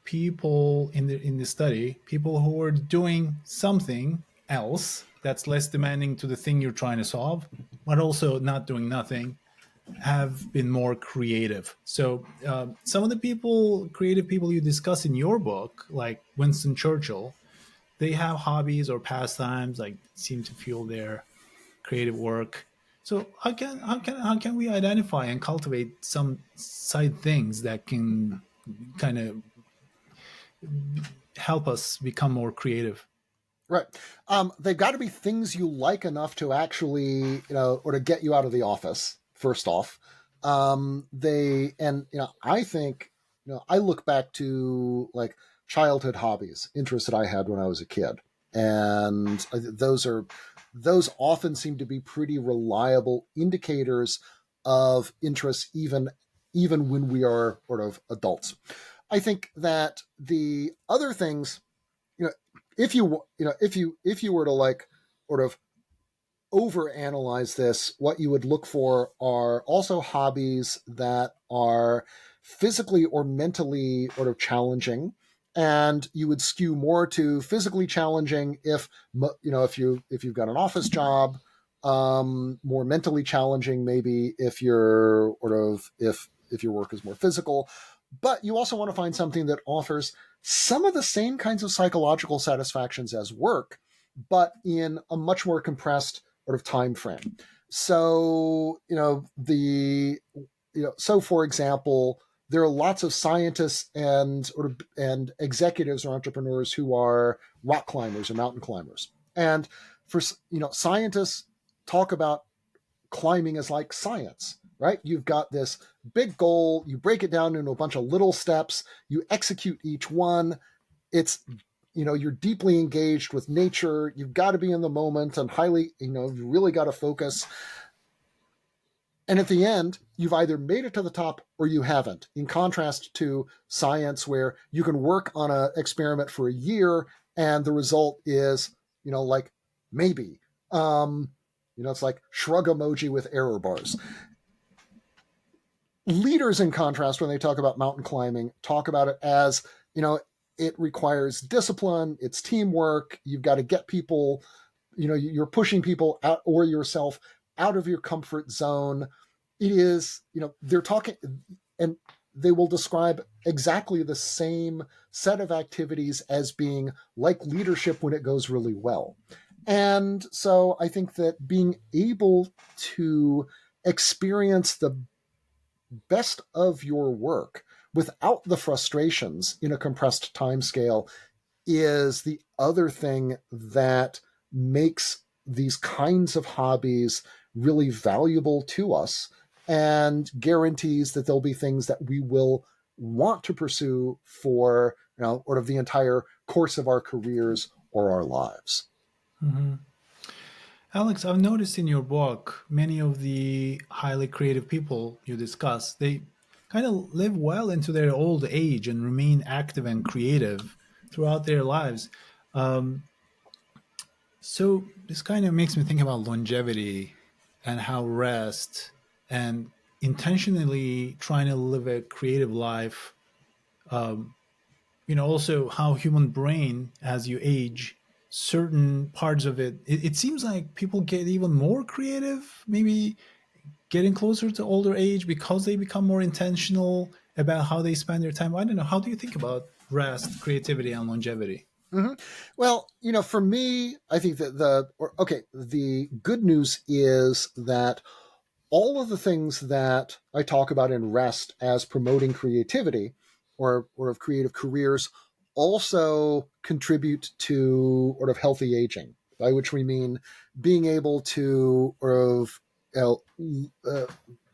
people in the study, people who were doing something else that's less demanding to the thing you're trying to solve, but also not doing nothing, have been more creative. So some of the creative people you discuss in your book, like Winston Churchill, they have hobbies or pastimes like seem to fuel their creative work. So how can we identify and cultivate some side things that can kind of help us become more creative? Right. They've got to be things you like enough to actually, or to get you out of the office, first off. I think, I look back to like childhood hobbies, interests that I had when I was a kid. And those often seem to be pretty reliable indicators of interest, even when we are sort of adults. I think that the other things, you know if you were to like sort of overanalyze this, what you would look for are also hobbies that are physically or mentally sort of challenging, and you would skew more to physically challenging if you've got an office job, more mentally challenging maybe if you're sort of if your work is more physical. But you also want to find something that offers some of the same kinds of psychological satisfactions as work, but in a much more compressed sort of time frame. So, so for example, there are lots of scientists and executives or entrepreneurs who are rock climbers or mountain climbers. And for scientists talk about climbing as like science, right? You've got this big goal, you break it down into a bunch of little steps, you execute each one. It's you're deeply engaged with nature, you've got to be in the moment and highly, you really got to focus. And at the end, you've either made it to the top or you haven't. In contrast to science, where you can work on an experiment for a year and the result is, like maybe. It's like shrug emoji with error bars. Leaders, in contrast, when they talk about mountain climbing, talk about it as, it requires discipline, it's teamwork, you've got to get people, you're pushing people out or yourself out of your comfort zone. It is, they're talking, and they will describe exactly the same set of activities as being like leadership when it goes really well. And so I think that being able to experience the best of your work without the frustrations in a compressed time scale is the other thing that makes these kinds of hobbies really valuable to us and guarantees that there'll be things that we will want to pursue for sort of the entire course of our careers or our lives. Hmm. Alex, I've noticed in your book, many of the highly creative people you discuss, they kind of live well into their old age and remain active and creative throughout their lives. Um, so this kind of makes me think about longevity and how rest and intentionally trying to live a creative life, um, also how human brain, as you age, certain parts of it seems like people get even more creative, maybe getting closer to older age because they become more intentional about how they spend their time. I don't know, how do you think about rest, creativity, and longevity? Mm-hmm. Well, for me, I think that the good news is that all of the things that I talk about in rest as promoting creativity or of creative careers also contribute to sort of healthy aging, by which we mean being able to sort of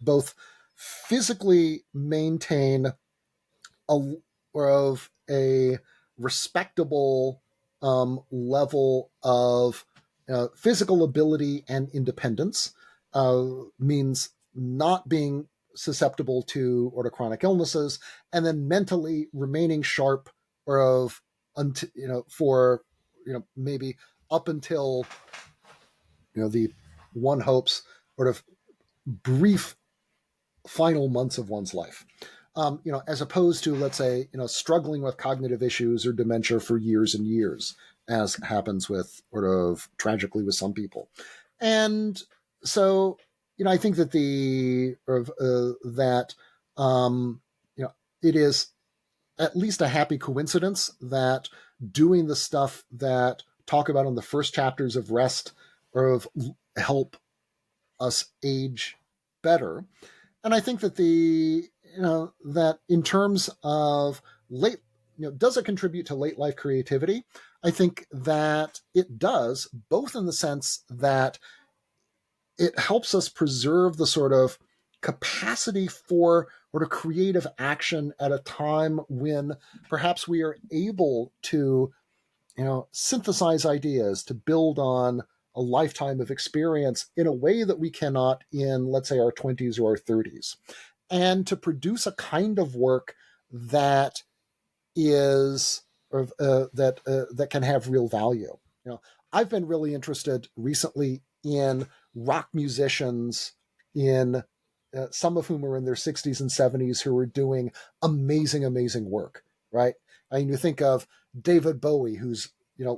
both physically maintain a respectable level of physical ability and independence, means not being susceptible to or to chronic illnesses, and then mentally remaining sharp or of for maybe up until the one hopes sort of brief final months of one's life. As opposed to, let's say, struggling with cognitive issues or dementia for years and years, as happens with sort of tragically with some people. And so, I think that um, it is at least a happy coincidence that doing the stuff that talk about in the first chapters of Rest or of help us age better. And I think that that in terms of late, does it contribute to late life creativity? I think that it does, both in the sense that it helps us preserve the sort of capacity for sort of creative action at a time when perhaps we are able to synthesize ideas to build on a lifetime of experience in a way that we cannot in, let's say, our 20s or our 30s, and to produce a kind of work that is that can have real value. I've been really interested recently in rock musicians, in some of whom are in their 60s and 70s, who are doing amazing work. Right? I mean, you think of David Bowie, whose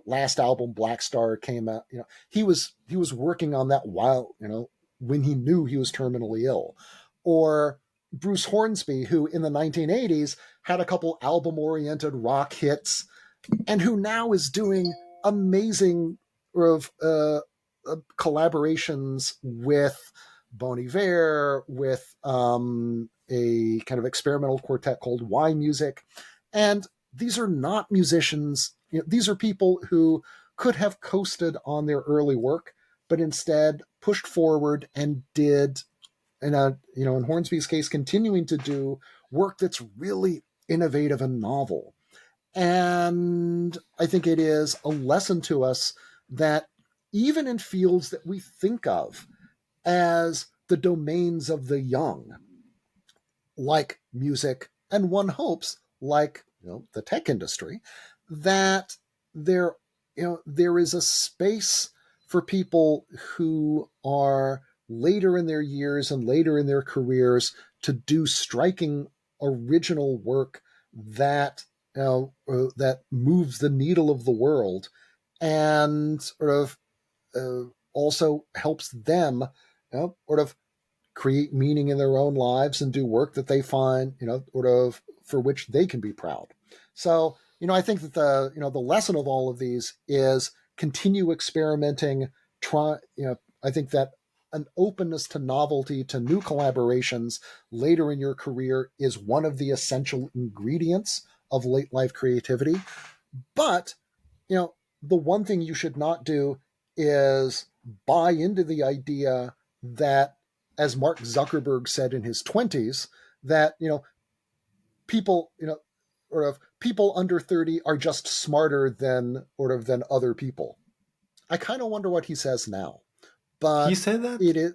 last album Black Star came out. He was working on that while when he knew he was terminally ill, or Bruce Hornsby, who in the 1980s had a couple album-oriented rock hits, and who now is doing amazing collaborations with Bon Iver, with a kind of experimental quartet called Y Music. And these are not musicians. These are people who could have coasted on their early work, but instead pushed forward and did, in Hornsby's case, continuing to do work that's really innovative and novel. And I think it is a lesson to us that even in fields that we think of as the domains of the young, like music, and one hopes, like the tech industry, that there there is a space for people who are later in their years and later in their careers to do striking original work that that moves the needle of the world, and sort of also helps them sort of create meaning in their own lives and do work that they find, sort of for which they can be proud. So, I think that the lesson of all of these is continue experimenting. I think that an openness to novelty, to new collaborations later in your career is one of the essential ingredients of late life creativity. But, the one thing you should not do is buy into the idea that, as Mark Zuckerberg said in his 20s, that, people, people under 30 are just smarter than other people. I kind of wonder what he says now, He but said that? it is,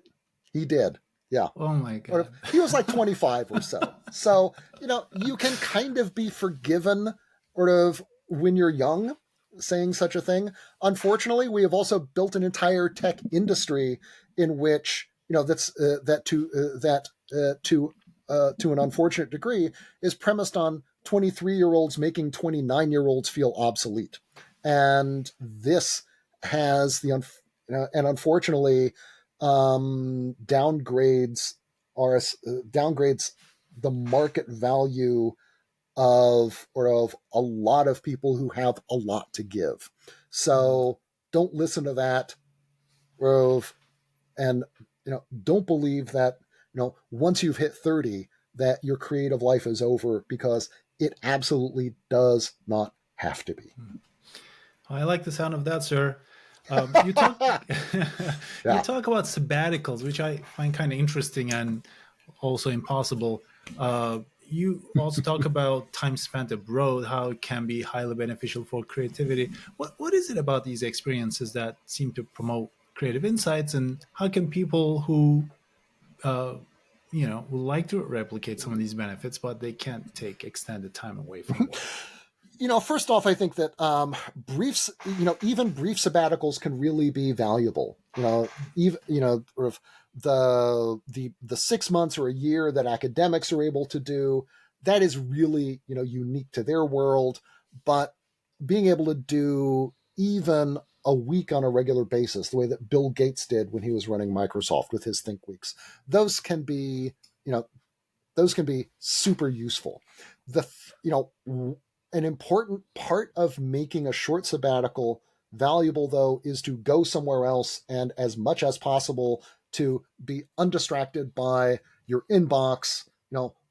he did. Yeah. Oh my God. He was like 25 or so. So, you can kind of be forgiven when you're young saying such a thing. Unfortunately, we have also built an entire tech industry in which, to an unfortunate degree is premised on 23-year-olds making 29-year-olds feel obsolete. And this has and unfortunately downgrades the market value of a lot of people who have a lot to give. So don't listen to that, and don't believe that once you've hit 30 that your creative life is over, because it absolutely does not have to be. I like the sound of that, sir. You talk you Yeah. talk about sabbaticals, which I find kind of interesting and also impossible. You also talk about time spent abroad, how it can be highly beneficial for creativity. What is it about these experiences that seem to promote creative insights, and how can people who uh, would like to replicate some of these benefits, but they can't take extended time away from work? First off, I think that even brief sabbaticals can really be valuable. Even sort of the 6 months or a year that academics are able to do, that is really unique to their world. But being able to do even a week on a regular basis, the way that Bill Gates did when he was running Microsoft with his Think Weeks, those can be you know those can be super useful. The an important part of making a short sabbatical valuable, though, is to go somewhere else and, as much as possible, to be undistracted by your inbox,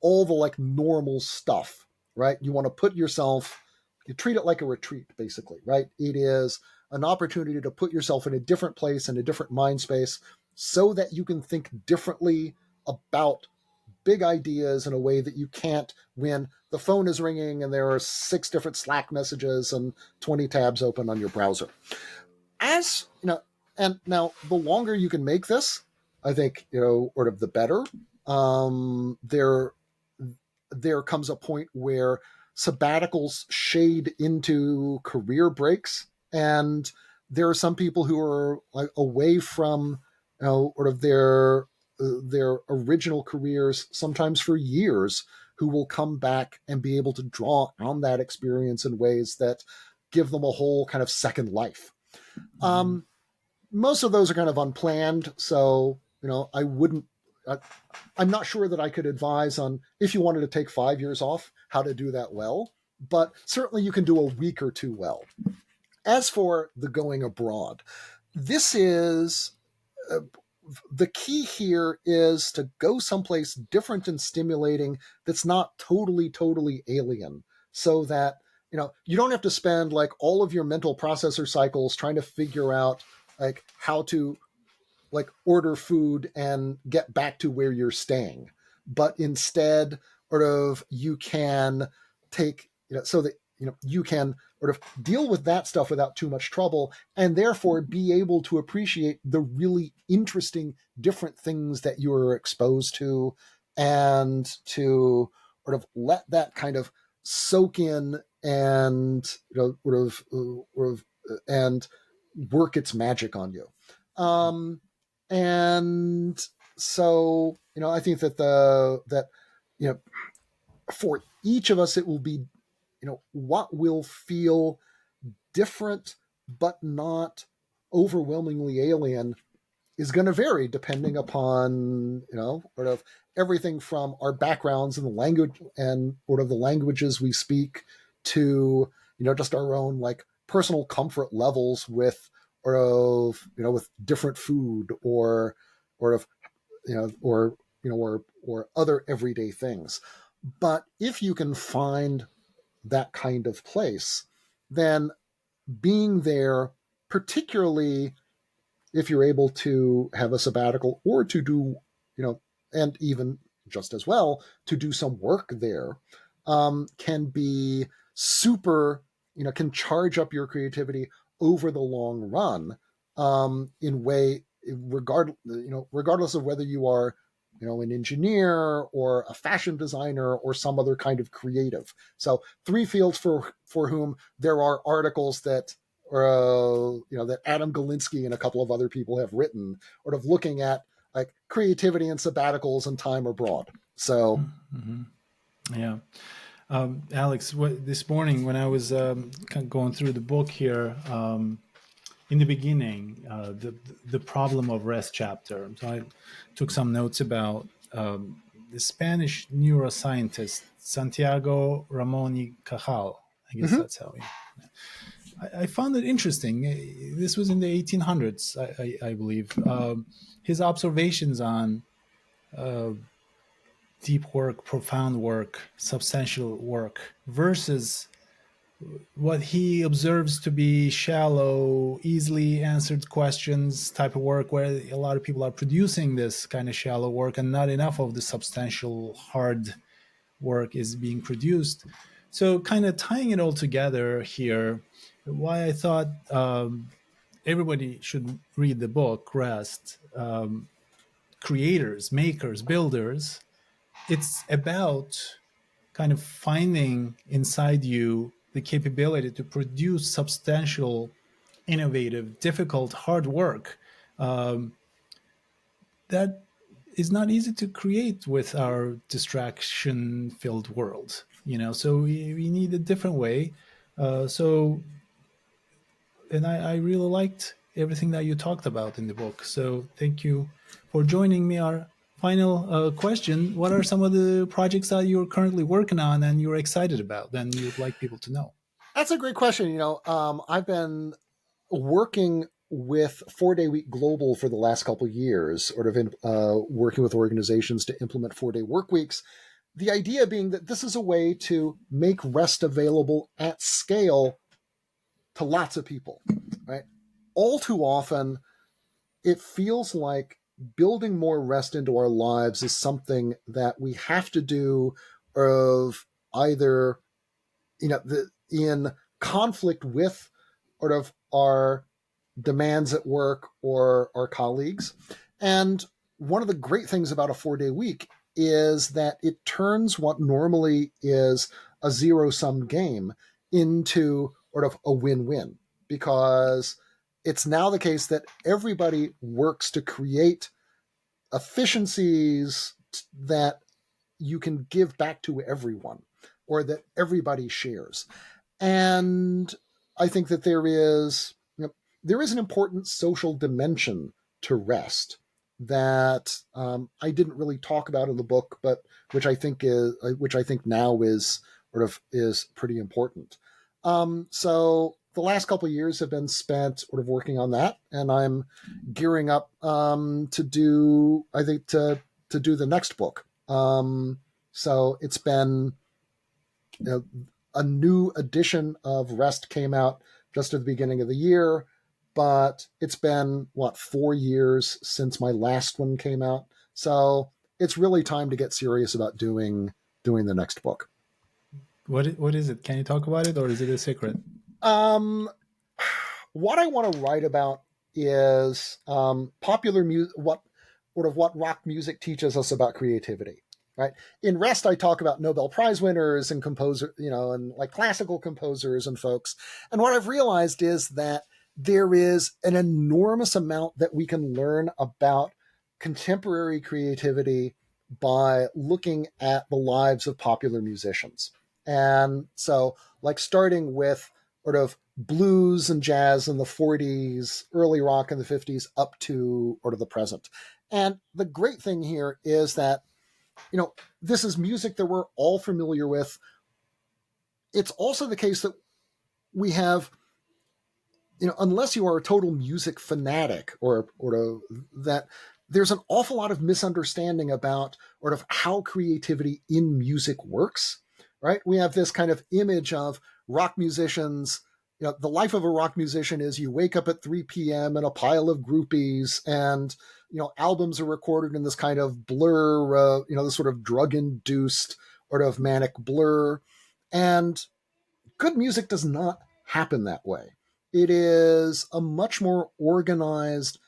all the like normal stuff, right? You want to you treat it like a retreat, basically, right? It is an opportunity to put yourself in a different place, in a different mind space, so that you can think differently about big ideas in a way that you can't when the phone is ringing and there are 6 different Slack messages and 20 tabs open on your browser. As and now the longer you can make this, I think sort of the better. There comes a point where sabbaticals shade into career breaks, and there are some people who are like away from sort of their original careers, sometimes for years, who will come back and be able to draw on that experience in ways that give them a whole kind of second life. Um, Most of those are kind of unplanned, so I wouldn't. I'm not sure that I could advise on, if you wanted to take 5 years off, how to do that well, but certainly you can do a week or two well. As for the going abroad, this is the key here is to go someplace different and stimulating that's not totally alien, so that you don't have to spend like all of your mental processor cycles trying to figure out like how to like order food and get back to where you're staying, but instead sort of you can take so that you can sort of deal with that stuff without too much trouble, and therefore be able to appreciate the really interesting different things that you're exposed to, and to sort of let that kind of soak in, and and work its magic on you. And so I think that you know for each of us it will be what will feel different but not overwhelmingly alien is going to vary depending upon sort of everything from our backgrounds and the language and sort of the languages we speak, to just our own like personal comfort levels with or of with different food, or of or other everyday things. But if you can find that kind of place, then being there, particularly if you're able to have a sabbatical or to do, and even just as well to do some work there, can be super, can charge up your creativity over the long run, in way, regardless of whether you are, an engineer or a fashion designer or some other kind of creative. So three fields for whom there are articles that that Adam Galinsky and a couple of other people have written, sort of looking at like creativity and sabbaticals and time abroad. So, Mm-hmm. Yeah. Alex, this morning when I was kind of going through the book here, in the beginning, the problem of rest chapter, so I took some notes about the Spanish neuroscientist Santiago Ramon y Cajal. I guess mm-hmm. that's how he. I found it interesting. This was in the 1800s, I believe. His observations on deep work, profound work, substantial work versus what he observes to be shallow, easily answered questions type of work, where a lot of people are producing this kind of shallow work and not enough of the substantial, hard work is being produced. So, kind of tying it all together here, why I thought everybody should read the book, Rest. Creators, makers, builders. It's about kind of finding inside you the capability to produce substantial, innovative, difficult, hard work that is not easy to create with our distraction-filled world. So we need a different way. So, and I really liked everything that you talked about in the book. So thank you for joining me. Our final question: what are some of the projects that you're currently working on and you're excited about, and you'd like people to know? That's a great question. I've been working with 4-day week global for the last couple of years, sort of working with organizations to implement 4-day work weeks. The idea being that this is a way to make rest available at scale to lots of people, right? All too often, it feels like building more rest into our lives is something that we have to do, of either in conflict with sort of our demands at work or our colleagues. And one of the great things about a 4-day week is that it turns what normally is a zero-sum game into sort of a win-win, because it's now the case that everybody works to create efficiencies that you can give back to everyone, or that everybody shares. And I think that there is an important social dimension to rest that I didn't really talk about in the book, but which I think now is sort of is pretty important. So the last couple of years have been spent sort of working on that, and I'm gearing up to do, I think, to do the next book. So it's been, you know, a new edition of Rest came out just at the beginning of the year, but it's been, what, 4 years since my last one came out. So it's really time to get serious about doing the next book. What is it? Can you talk about it, or is it a secret? Um, what I want to write about is popular music, what rock music teaches us about creativity. Right. In Rest, I talk about Nobel Prize winners and composer, and like classical composers and folks. And what I've realized is that there is an enormous amount that we can learn about contemporary creativity by looking at the lives of popular musicians. And so, like, starting with sort of blues and jazz in the 40s, early rock in the 50s, up to sort of the present. And the great thing here is that, this is music that we're all familiar with. It's also the case that we have, unless you are a total music fanatic or that, there's an awful lot of misunderstanding about sort of how creativity in music works, right? We have this kind of image of rock musicians. The life of a rock musician is you wake up at 3 p.m. and a pile of groupies, and albums are recorded in this kind of blur, this sort of drug-induced sort of manic blur. And good music does not happen that way. It is a much more organized,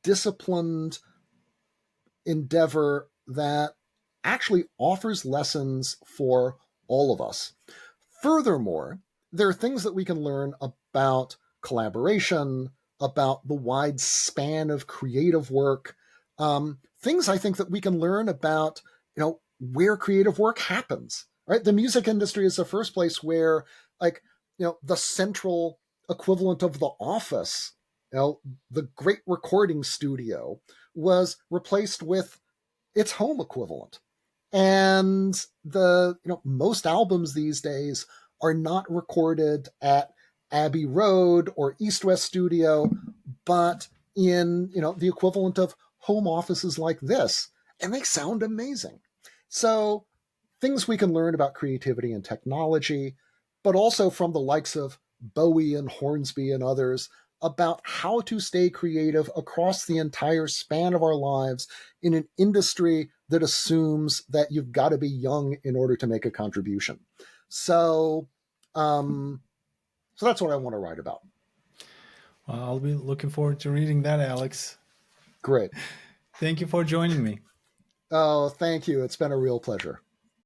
disciplined endeavor that actually offers lessons for all of us. Furthermore, there are things that we can learn about collaboration, about the wide span of creative work, things I think that we can learn about, where creative work happens. Right, the music industry is the first place where, like, the central equivalent of the office, the great recording studio, was replaced with its home equivalent. And most albums these days are not recorded at Abbey Road or East West Studio, but in the equivalent of home offices like this, and they sound amazing. So things we can learn about creativity and technology, but also from the likes of Bowie and Hornsby and others about how to stay creative across the entire span of our lives in an industry that assumes that you've got to be young in order to make a contribution. So, so that's what I want to write about. Well, I'll be looking forward to reading that, Alex. Great. Thank you for joining me. Oh, thank you. It's been a real pleasure.